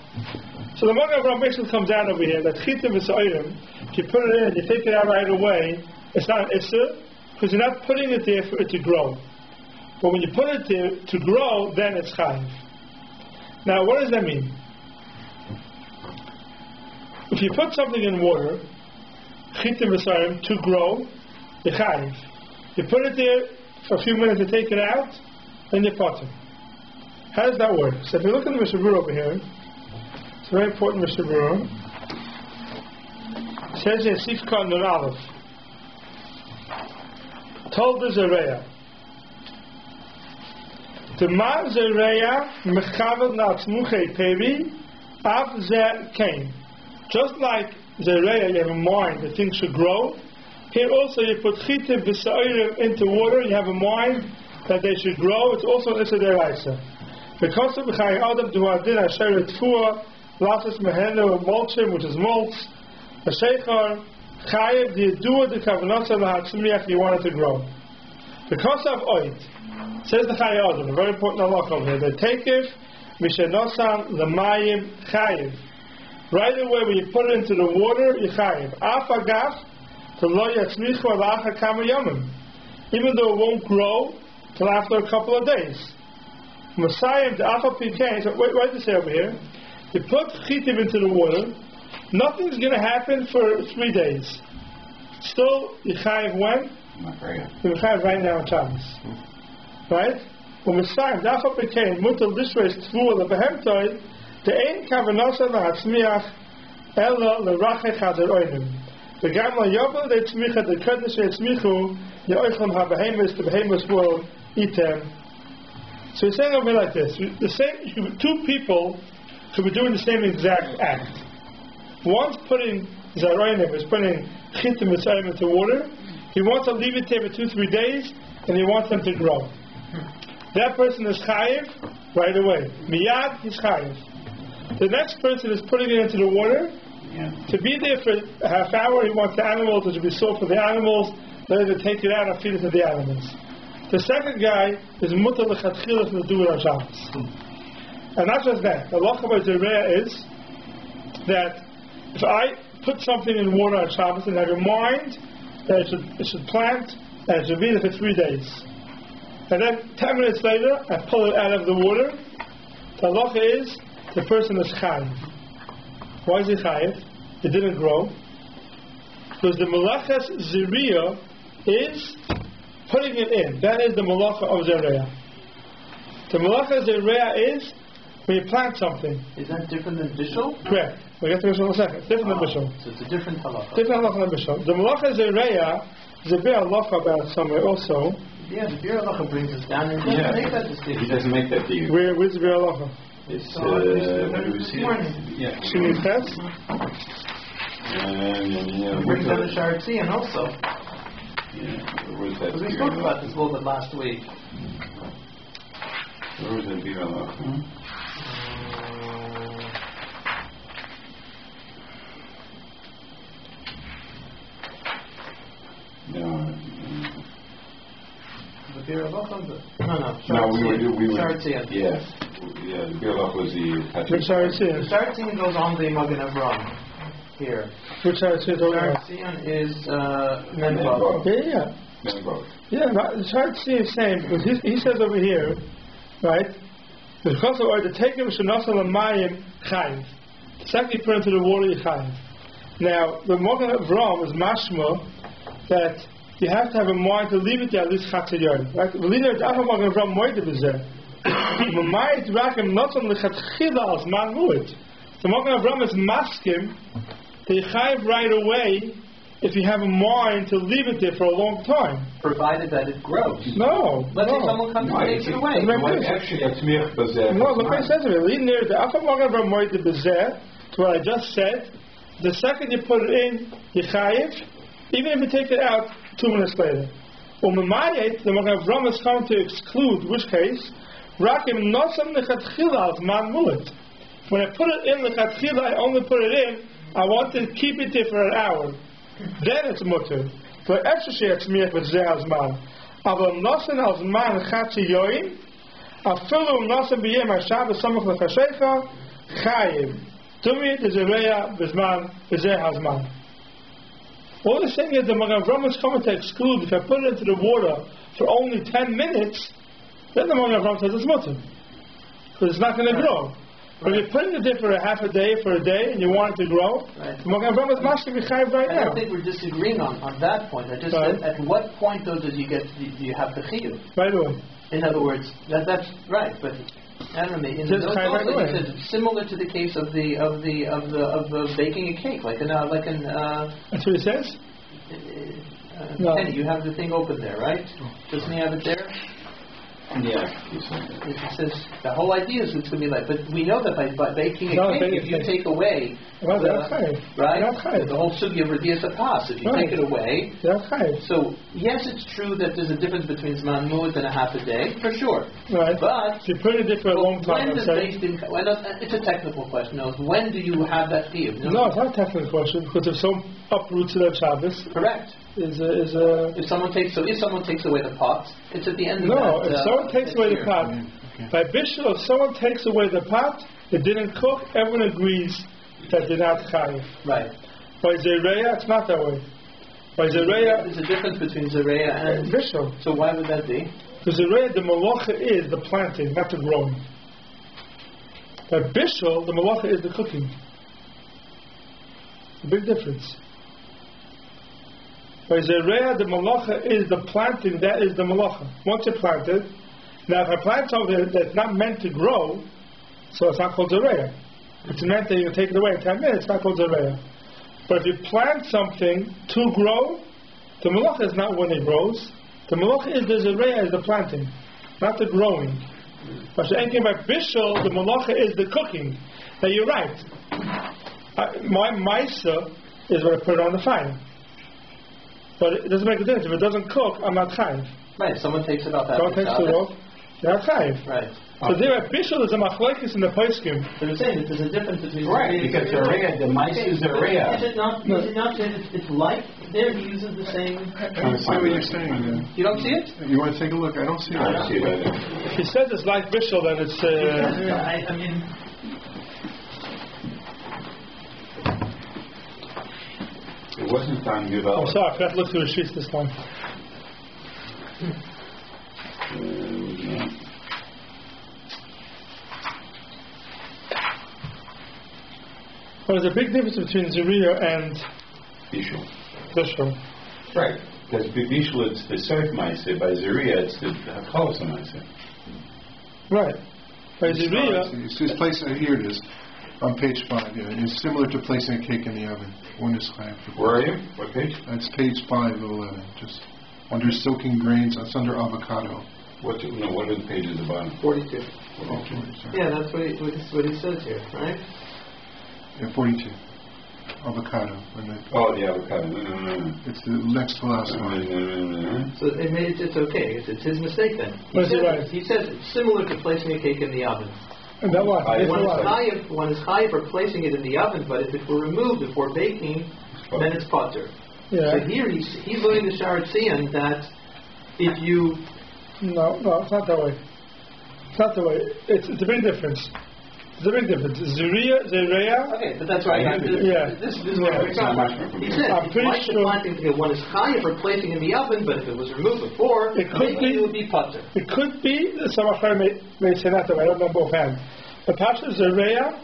So the Mogen Avram basically comes out over here that chitim v'sayrim, if you put it in and you take it out right away, it's not an issa, because you're not putting it there for it to grow. But when you put it there to grow, then it's chayiv. Now, what does that mean? If you put something in water, chitim v'sayrim, to grow, you're chayiv. You put it there for a few minutes to take it out, then you're potter. How does that work? So if you look at the Mishnah Berurah over here, it's a very important Mishnah Berurah. It says here, Sifka Nun Aleph. Told the Zereya. The Ma Zereya Mechavel Natzmuchei Peri Av Zer Kain. Just like Zereya, you have a mind that things should grow. Here also you put Chitim V'Sa'ir into water, you have a mind that they should grow. It's also Issa Deraisa. Because of B'chai Adam Duhadin Asher Tfua Lasses Mehenu Molchim, which is molts, a Sheikhar Chayev the Yedua the Kavanasa L'Hatzmiach you want it to grow. Because of Oit, says the Chai Adam, a very important halakha over here, that Tekef Mishenosan L'Mayim Chayev. Right away when you put it into the water, you Chayev. Af Agaf to Lo Yatzmichu Alacha Kama Yomim. Even though it won't grow till after a couple of days. Messiah the Afa Pikain, so what does it say over here? You put Chitim into the water, nothing's going to happen for 3 days. Still, Yechayev when? Yechayev right now in Shabbos. Right? When Messiah, the Afa Pekain, Mutal Dishreis Tvuah Lebehemtoi, the Ein Kavanasa Lahatzmiach Ella Lerachech Hader Oinim. The Gamla Yobel de Tzmicha, the Kodesh Tzmichu, Yeoichlam HaBehemis, the Behemis will eat them. So he's saying over here like this: the same, two people could be doing the same exact act. One's putting Zaroinim, is putting Chitim Mitzayim into water. He wants to leave it there for 2-3 days, and he wants them to grow. That person is Chayiv right away. Miyad, he's Chayiv. The next person is putting it into the water. To be there for a half hour, he wants the animals to be sold for the animals, then to take it out and feed it to the animals. The second guy is Mutar L'Chatchilas to do it on Shabbos. And not just that. The halacha by Zereya is that if I put something in water on Shabbos and have in mind that it should plant and it should be there for 3 days, and then 10 minutes later I pull it out of the water, the halacha is the person is chayiv. Why is he chayiv? It didn't grow. Because the malachas ziriya is putting it in. That is the malacha of Zereya. The malacha Zereya is when you plant something. Is that different than bishul? Correct. We'll get to bishul in a second. It's different than bishul. So it's a different halacha. Different halacha than bishul. The malacha Zereya is a bit halacha about somewhere also. Yeah, the beer halacha brings us down and Yeah. make that distinction. He doesn't make that deal. Where's the bit halacha? It's this morning. yeah. Shini Tes? It brings down the Sharatzian also. Because we spoke about this a little bit last week. Where was that beer halacha? No. The beer halacha? No. No, we were. Sharatzian. Yes. Yeah, the beer halacha was the. Which Sharatzian? The Sharatzian goes on the Magen Avram here. Which Sharatzian? Sharatzian is Menvav. Yeah. Yeah, the Sharatzian is saying, because he says over here, right, because of the taking Shenasa L'Mayim Chayiv. The second you put into the water, you Chayiv. Now, the Magen Avram is mashma that you have to have a mind to leave it there at least chatzi yom. Right? The leader is after Magen Avraham moed b'zeh. U'mayit rakim notzon lechatchila as man mu'it. So Magen Avraham is maskim that you chayiv right away if you have a mind to leave it there for a long time. Provided that it grows. No. Let's say someone comes and takes it away. Actually, it's mir b'zeh. No, look what it says to me. Leader is after Magen Avraham moed b'zeh. To what I just said. The second you put it in, you chayiv. Even if you take it out 2 minutes later. U'mamayet, the Magen Avraham is coming to exclude which case. Rakim nosam lechatchila as man mu'it. When I put it in lechatchila, I only put it in. I want to keep it there for an hour. Then it's mutter. For extra share tzmiach v'zeh hazman. Aval nosan hazman chatzi yoim. Afilu nosan b'yem haShabbos samach lechashecha chayiv. Tumi tezereya b'zman v'zeh hazman. All the saying is the Magen Avraham is coming to exclude. If I put it into the water for only 10 minutes, then the Magen Avraham says it's mutter. Because it's not going to grow. But if you're putting it there for a half a day, for a day, and you want it to grow, the Magen Avraham is mashkin b'chayiv right now. I don't think we're disagreeing on that point. I just said, at what point though do you have the chiyuv? Right away. In other words, that's right, but I don't know. In those cases, it's similar to the case of the baking a cake, like an. That's what it says. Penny, you have the thing open there, right? Doesn't he have it there? Yeah. It says the whole idea is it's going to be like, but we know that by baking a cake, if you take away, the whole sugi of Radias Apas, if you take it away, so yes, it's true that there's a difference between Zman Mu'at and a half a day, for sure. Right. But you put it there for a long time. It's a technical question. When do you have that chiyuv? No, it's not a technical question because if someone uproots it on Shabbos, correct. If someone takes away the pot, it's at the end of that. No, if someone takes away the pot, by Bishul, if someone takes away the pot, it didn't cook, everyone agrees that they're not chayiv. Right. By Zereya, it's not that way. By Zereya, there's a difference between Zereya and Bishul. So why would that be? Because Zereya, the malacha is the planting, not the growing. By Bishul, the malacha is the cooking. A big difference. By Zereya, the malacha is the planting, that is the malacha. Once you plant it, now if I plant something that's not meant to grow, so it's not called Zereya. It's meant that you take it away in 10 minutes, it's not called Zereya. But if you plant something to grow, the malacha is not when it grows. The malacha is the Zereya, is the planting, not the growing. But anything by Bishul, the malacha is the cooking. Now you're right. My Maisa is when I put it on the fire. But it doesn't make a difference. If it doesn't cook, I'm not chayiv. Right, someone takes it off. Someone takes it off, you're not chayiv. Right. So there at Bishul is a machlokes in the poskim. But I'm saying that there's a difference between... Right, because Zereya, the mice is Zereya. Is it not that it's like, there he uses the same... I don't see what you're saying. You don't see it? You want to take a look? I don't see it. I don't see it either. If he says it's like Bishul, then it's... I mean... It wasn't on Yuval. I'm sorry, I forgot to look through the sheets this time. Well, there's a big difference between Zereya and Bishul. Right, because Bishul it's the Seif Maaseh, by Zereya it's the Chalos Maaseh. Right. By Zereya... It's placed, here it is, on page 5. Yeah, it's similar to placing a cake in the oven. One is chayav. Where are you? What page? That's page 5 of 11. Just under soaking grains, that's under avocado. What are the pages at the bottom? 42. Oh, yeah, that's what he says here, right? Yeah, 42. Avocado. The avocado. No. It's the next to last one. No. So it's okay. It's his mistake then. He says it's similar to placing a cake in the oven. And that what? One is chayav for placing it in the oven, but if it were removed before baking, then it's potter. Yeah. So here he's learning the Sharatzian that if you... No, it's not that way. It's not the way. It's a big difference. It's a big difference. Zereya. Okay, but that's right. This is what we're talking about. He said, one is chayav for placing in the oven, but if it was removed before, it would be potter. It could be, some Achar may say that way, I don't know both hands. The Pasha Zereya,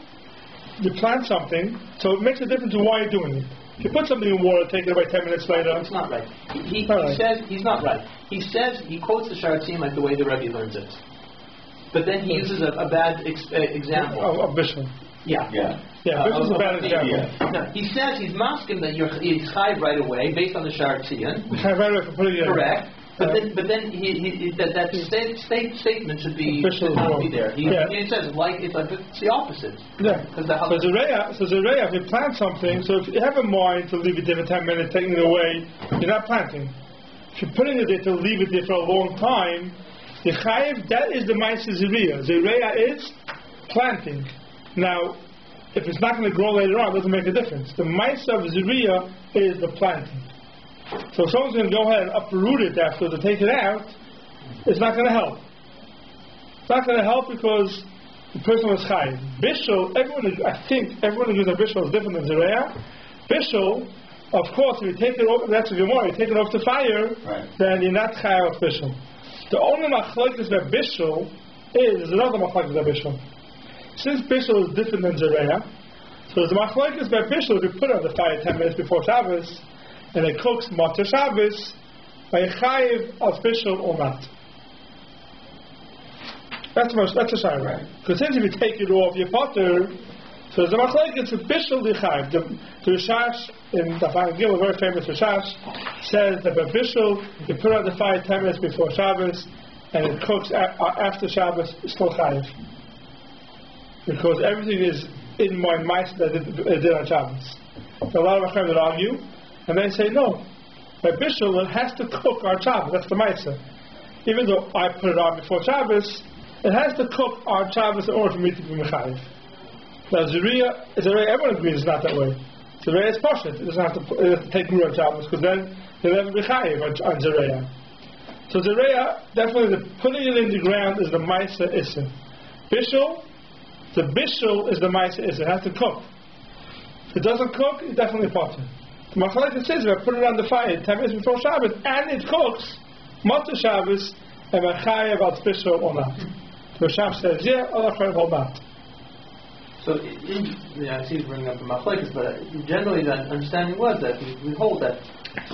you plant something, so it makes a difference to why you're doing it. If you put something in water, take it away 10 minutes later. It's not right. He says he's not right. He says he quotes the Sharatzim like the way the Rebbe learns it, but then he uses a bad example of Bishul. Yeah. Bishul is a bad example. No, he says he's masking that you're chayv right away based on the Sharatzim. Chayv right away for putting it in. Correct. But then that statement should be there. He says it's the opposite. Yeah. So Zereya, if you plant something, so if you have a mind to leave it there for 10 minutes, taking it away, you're not planting. If you're putting it there to leave it there for a long time, the chayiv, that is the ma'aseh Zereya. Zereya is planting. Now, if it's not going to grow later on, it doesn't make a difference. The ma'aseh of Zereya is the planting. So if someone's going to go ahead and uproot it after to take it out, it's not going to help. It's not going to help because the person was chayiv. Bishul, I think everyone agrees that Bishul is different than Zereya. Bishul, of course, if you take it off, that's a Gemara, you take it off the fire, then you're not chayiv of Bishul. The only machlokes that Bishul is another machlokes that Bishul. Since Bishul is different than Zereya, so the machlokes that Bishul, if you put it on the fire 10 minutes before Shabbos, and it cooks Matzah Shabbos, by a chayiv of Bishul or not. That's a shayla. Right. Because since if you take it off your potter, so the machlokes it's a Bishul the chayiv. The Rishash in the Gil, a very famous Rishash, says that by Bishul you put it on the fire 10 minutes before Shabbos, and it cooks after Shabbos, it's still chayiv. Because everything is in my mice that it did on Shabbos. So a lot of Achim would argue, and they say no. By Bishul, it has to cook our Shabbos. That's the Maisa. Even though I put it on before Shabbos, it has to cook our Shabbos in order for me to be Mechayiv. Now, Zereya, everyone agrees it's not that way. Zereya is Pashat. It doesn't have to take root on Shabbos, because then he'll never be Chayiv on Zereya. So Zereya, definitely putting it in the ground is the Maisa Issa. Bishul, the Bishul is the Maisa Issa. It has to cook. If it doesn't cook, it's definitely Pashat. The machlokes says if I put it on the fire 10 minutes before Shabbos and it cooks, Matzah Shabbos, am I chayav al Bishul or not? The Sham says yeah, or chayav or not. So, I see you bringing up the machlokes, but generally the understanding was that we hold that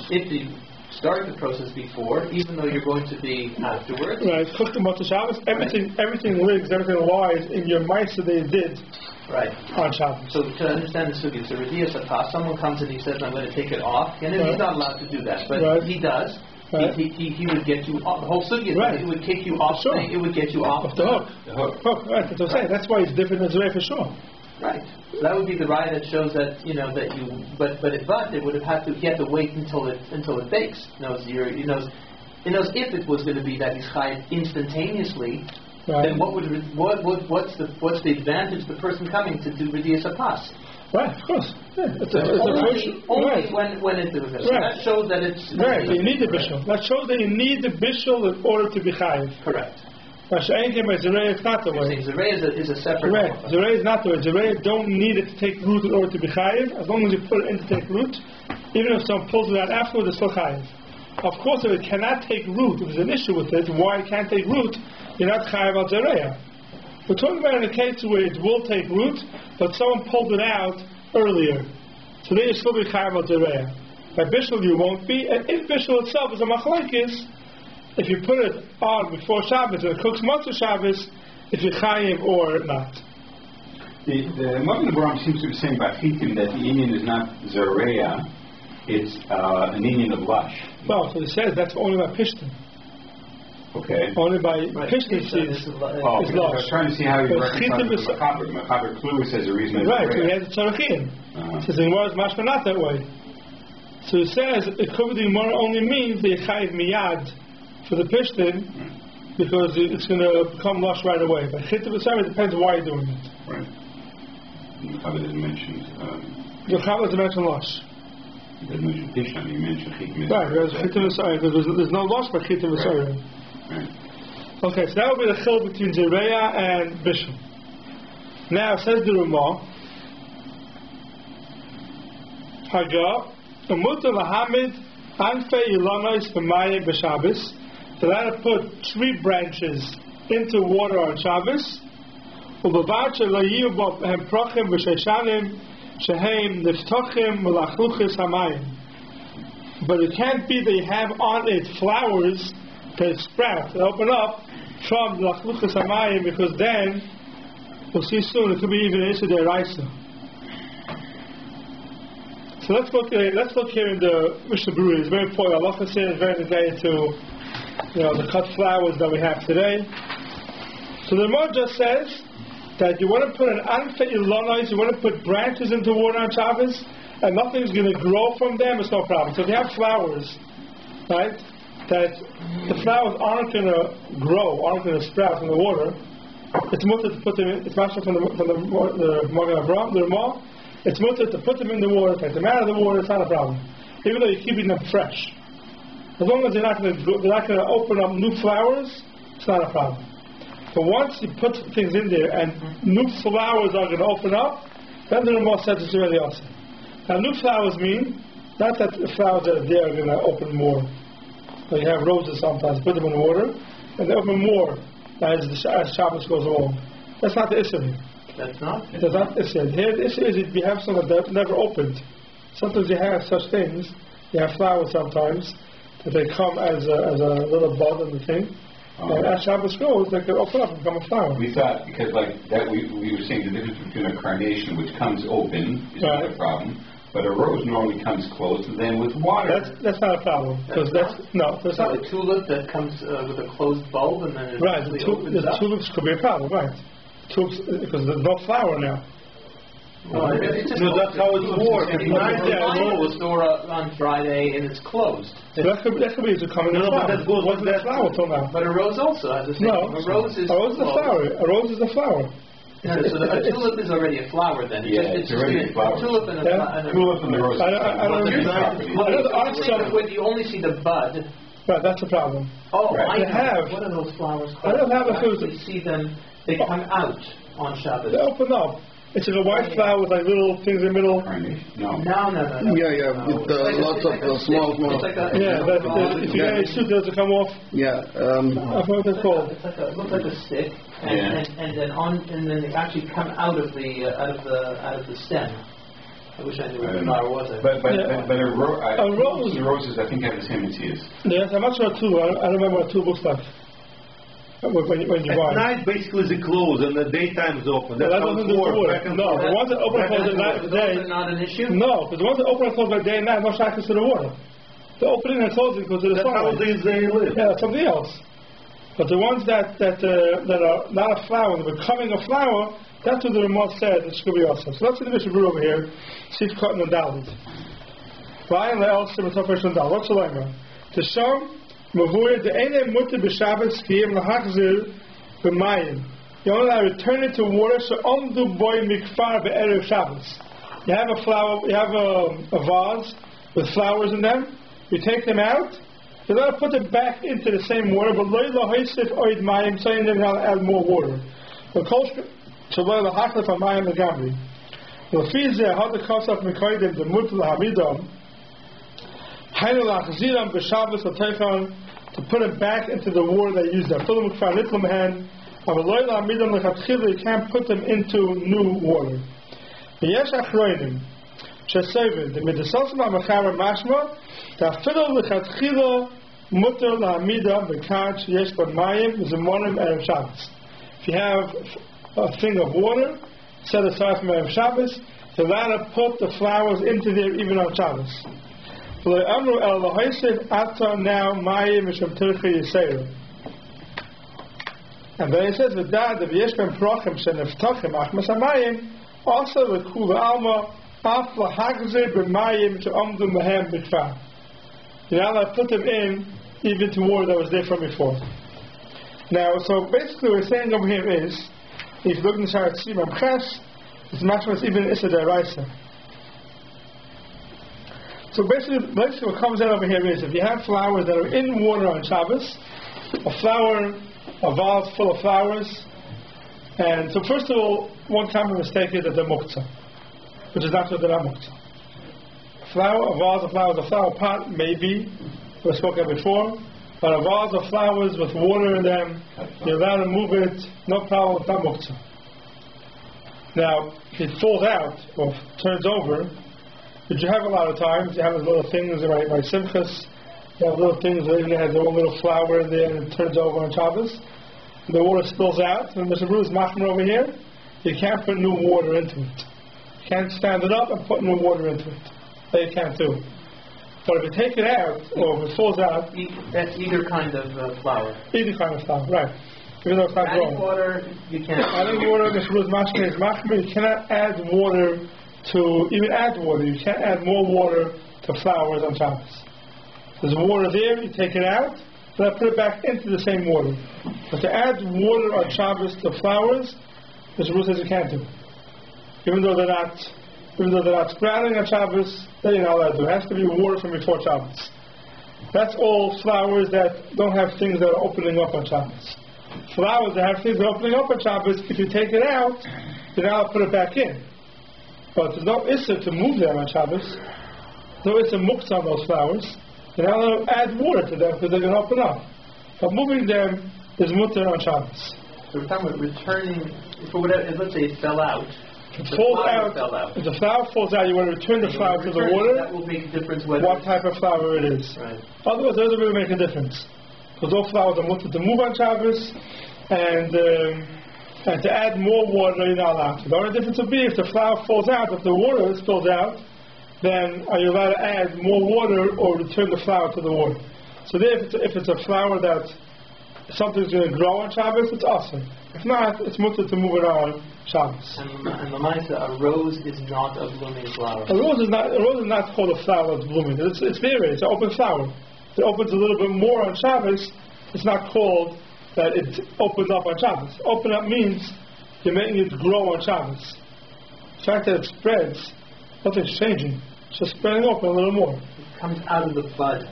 if you start the process before, even though you're going to be afterwards. Right, cook the Matzah Shabbos, everything lives, everything lies in your ma'aseh that you did. Right. On Shabbos. So to understand the sugya, so Radiya Satah, someone comes and he says, I'm going to take it off, and then he's not allowed to do that, but he does. Right. He would get you off. The whole sugya is that it would kick you off. Sure. It would get you off the hook. Right, that's what I'm saying. That's why it's different than Zereya for sure. Right. So that would be the raya that shows that that you. But it would have had to. He had to wait until it bakes. He knows if it was going to be that he's chayiv instantaneously. Right. Then what's the advantage of the person coming to do Radiya Sapas? Right, of course. Yeah, only when it's the Bishul. So that shows that it's right. You need the Bishul. That shows that you need the Bishul in order to be chayiv. Correct. Zereya is not the way. Zereya is a separate. Correct. Zereya is not the way. Zereya don't need it to take root in order to be chayiv. As long as you put it in to take root, even if someone pulls it out afterwards, it's still chayiv. Of course, if it cannot take root, if there's an issue with it, why it can't take root, you're not chayiv al Zereya. We're talking about in a case where it will take root, but someone pulled it out earlier. So then you still be chayiv al Zereya. By Bishul you won't be, and in Bishul itself is a machlokes. If you put it on before Shabbos and it cooks Matzah Shabbos, if you're chayiv or not. The Magen Avraham seems to be saying about Chitim that the Indian is not Zereya, it's an Indian of lush. No, so it says that's only by Pishtim. Okay. Only by Pishtim seeds is lush. I was trying to see how he reconciles the Machaber. Machaber clearly says the reason is right, so he has a Tzarachim. It says the Gemara is mashma not that way. So it says it could be the Gemara only means the chayiv miyad for the Pishtim because it's going to become lush right away. But Chitim it depends why you're doing it. Right. The Machaber didn't mention. The Machaber doesn't mention lush. He didn't mention Pishtim. He mentioned Chitim. Right. There's no lush but Chitim V'Sayim. Right. Okay, so that would be the chil between Zereya and Bishul. Now says the Ramah, Haga, Umuta Lahamid, Anfe Ilanois B'Mayim B'Shabbos. So that to put tree branches into water on Shabbos. Ubavacha Layiu B'Hem Prochim B'Sheshanim shehem niftochim v'lachluchis hamayim. But it can't be that you have on it flowers that sprout, that open up from the lachluchis hamayim, because then, we'll see soon, it could be even issue deraisa. So let's look here in the Mishnah Berurah. It's very important. Allah says it's very related to the cut flowers that we have today. So the Gemara just says that you want to put an anfei ilonos, you want to put branches into water on Shabbos, and nothing's going to grow from them, it's no problem. So if you have flowers, right, that the flowers aren't going to grow, aren't going to sprout from the water, it's mutter to put them in, it's master from the Magen Avraham, the Ramah, it's mutter to put them in the water, take them out of the water, it's not a problem. Even though you're keeping them fresh. As long as they're not going to open up new flowers, it's not a problem. But once you put things in there and new flowers are going to open up, then the Ramah says it's already awesome. Now new flowers mean, not that the flowers that are there are going to open more. So you have roses sometimes, put them in the water, and they open more as Shabbos goes along. That's not the issue. That's not? That's not the issue. Here the issue is if you have something that never opened. Sometimes you have such things, you have flowers sometimes, that they come as a little bud in the thing. And as Shabbos goes, they can open up and become a flower. We thought, because like that, we were saying the difference between a carnation, which comes open, is not a problem, but a rose normally comes closed, and then with water. That's not a problem. Because that's not a tulip that comes with a closed bulb, and then it right. The tulips could be a problem, right? Tulips, because there's no flower now. That's how it works. If you find a store on Friday and it's closed. So that could be to come in a flower. That goes with that flower till now. But a rose also has the same. No, a rose is a flower. A rose is a flower. So a tulip is already a flower then. It's already a flower. A tulip and a tulip and the rose. When you only see the bud. Right, that's the problem. Oh, right. What are those flowers called? I don't have a clue. You see them, they come out on Shabbos. They open up. It's a white flower with like little things in the middle. No. Yeah, with lots of small. If you get any shoot, does it come off? Yeah. I forgot what they're called. It looks like a stick, and then they actually come out of the stem. I wish I knew what the flower was. But roses, I think, have the same materials. Yes, I'm not sure too. I don't remember what two looks like. When you at night, basically, it's closed, and the daytime is open. That's how it works. No, the ones that open and close at night and day. Not an issue. No, because the ones that open and close by day and night, no shackles to the water. The opening and closing goes to the sun. That's how they live. Yeah, something else. But the ones that are not a flower, they're becoming a flower, that's what the Ramah said. It should be awesome. So let's see the Mishnah Berurah over here. See if cutting the Dalit. Ryan Le'el Shemot First Dalit. What's the line? To show. Mavur the ene mutter b'Shabbos kiyem lahachzir b'mayim. You only have to return it to water. So omdu boy mikfar be'erev Shabbos. You have a flower. You have a vase with flowers in them. You take them out. You got to put them back into the same water. But loy lahoisif oid mayim. So you never have to add more water. But kosher so loy lahachzir b'mayim legamri. L'fizeh how the kosaf mikoydim the mutter lahamidam. To put it back into the water they used there. You can't put them into new water. If you have a thing of water set aside from Erev Shabbos, you're allowed to put the flowers into there even on Shabbos. And then it says the dad of Yeshbem Prochim Sheneftachim Achmas Hamayim also the Kula Alma Af Lahagzir B'Mayim She'omdu Mehem B'Kfar. You know, I put them in even to water that was there from before. Now, so basically what we're saying over here is, if you look in the Shara Siman Ches, it's much more even Issa Deraisa. So basically what comes out over here is if you have flowers that are in water on Shabbos, a vase full of flowers, and so first of all, one common mistake is that they're muktzah, which is not true, they're not muktzah. A vase of flowers, a flower pot, maybe, we spoke of before, but a vase of flowers with water in them, you're allowed to move it, no problem, it's not muktzah. Now, if it falls out or turns over, which you have a lot of times, you have those little things like Simchas, you have little things where it has a little flour in there and it turns over on Shabbos. The water spills out, and Mr. Bruce Machmer over here, you can't put new water into it. You can't stand it up and put new water into it. That you can't do. But if you take it out, or if it falls out... That's either kind of flour. Either kind of flour, right. Even though it's not growing. Adding water, you can't... Adding water, Mr. Bruce Machmer is Machmer, you cannot add water to... Even add water, you can't add more water to flowers on Shabbos. There's water there, you take it out, then I put it back into the same water. But to add water on Shabbos to flowers, Mr. Bruce says you can't do. Even though they're not sprouting on Shabbos, then you're not allowed to do. It has to be water from before Shabbos. That's all flowers that don't have things that are opening up on Shabbos. Flowers that have things that are opening up on Shabbos, if you take it out, you're not allowed to put it back in. But there's no issur to move them on Shabbos. No issur muktzah on those flowers. You're not allowed to add water to them because they're going to open up. But moving them is mutter on Shabbos. So we're talking about returning, for whatever, let's say it fell out. If the flower falls out, you want to return the flower to the water. That will make a difference what type of flower it is. Right. Otherwise, it doesn't really make a difference. Because those flowers are mutter to move on Shabbos, and to add more water, you're not allowed to. The only difference would be if the flower falls out, if the water spills out, then are you allowed to add more water or return the flower to the water? So there, if it's a flower that something's going to grow on Shabbos, it's awesome. If not, it's mutter to move it on Shabbos. And the Maisa, a rose is not a blooming flower. A rose is not called a flower that's blooming. It's very, it's an open flower. It opens a little bit more on Shabbos. It's not called that it opens up on Shabbos. Open up means you're making it grow on Shabbos. The fact that it spreads, nothing's changing. It's just spreading open a little more. It comes out of the bud.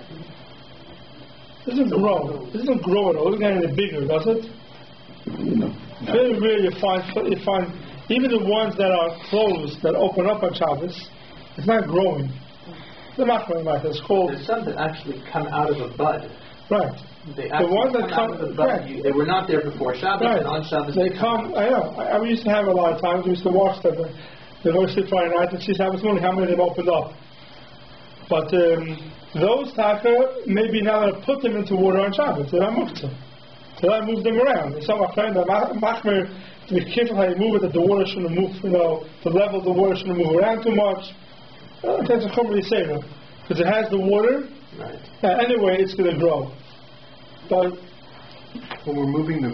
It doesn't grow. It doesn't grow at all. It doesn't get any bigger, does it? No. Very rare you find even the ones that are closed, that open up on Shabbos, it's not growing. They're not growing like it's called. There's some that actually come out of a bud. Right. They the ones that come out of the bud, right. They were not there before Shabbos, right. And on Shabbos they come. I know. I used to have a lot of times. We used to watch them. They always sit Friday night and see Shabbos morning how many they've opened up. But those taka, maybe now I put them into water on Shabbos. They're not muktzah. So I move them around. And some of my friends, machmer, to be careful how you move it, that the water shouldn't move, the level of the water shouldn't move around too much. That's a chumri seira. Because it has the water, right. Anyway, it's going to grow. But when we're moving the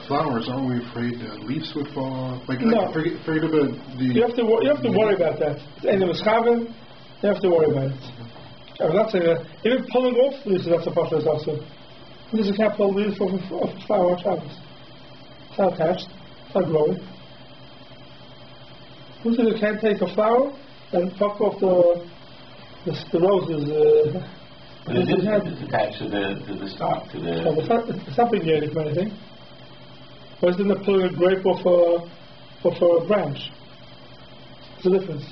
flowers, aren't we afraid leaves would fall off? No. Afraid of the... You have to worry about that. And the mischaven, you have to worry about it. I'm not saying that. Even pulling off leaves, that's a parshanut also. There's a capital leaf of a flower on Shabbos. It's not attached. It's not growing. Who says you can't take a flower and pluck off the roses? But it is attached to the stalk, to the... It's not being yellow or anything. Why isn't it pulling a grape off a branch? What's the difference?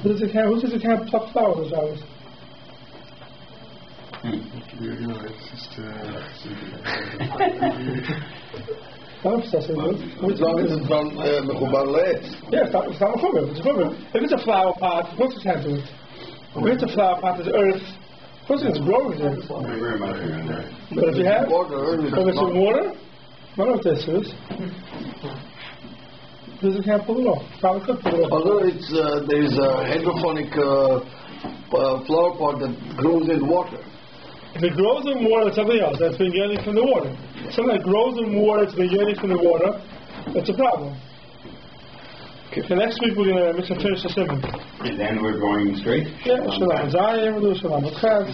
Who says you can't pluck flowers on Shabbos? It's just... As long as it's not mechubar le'etz. Yeah, it's not mechubar. It's mechubar. If it's a flower pot, of course you can't do it. If it's a flower pot, it's earth. Of course it's growing there. Very much. But if you have water, if it's in water, none of this is. Because you can't pull it off. Probably could pull it off. Although there is a hydroponic flower pot that grows in water. If it grows in water, it's something else. That's been getting from the water. Something that grows in water, it's been getting from the water, that's a problem. Okay, next week we're going to finish the Siman. And then we're going straight? Yeah, Shalom Zayim, we'll do Shalom Chaz.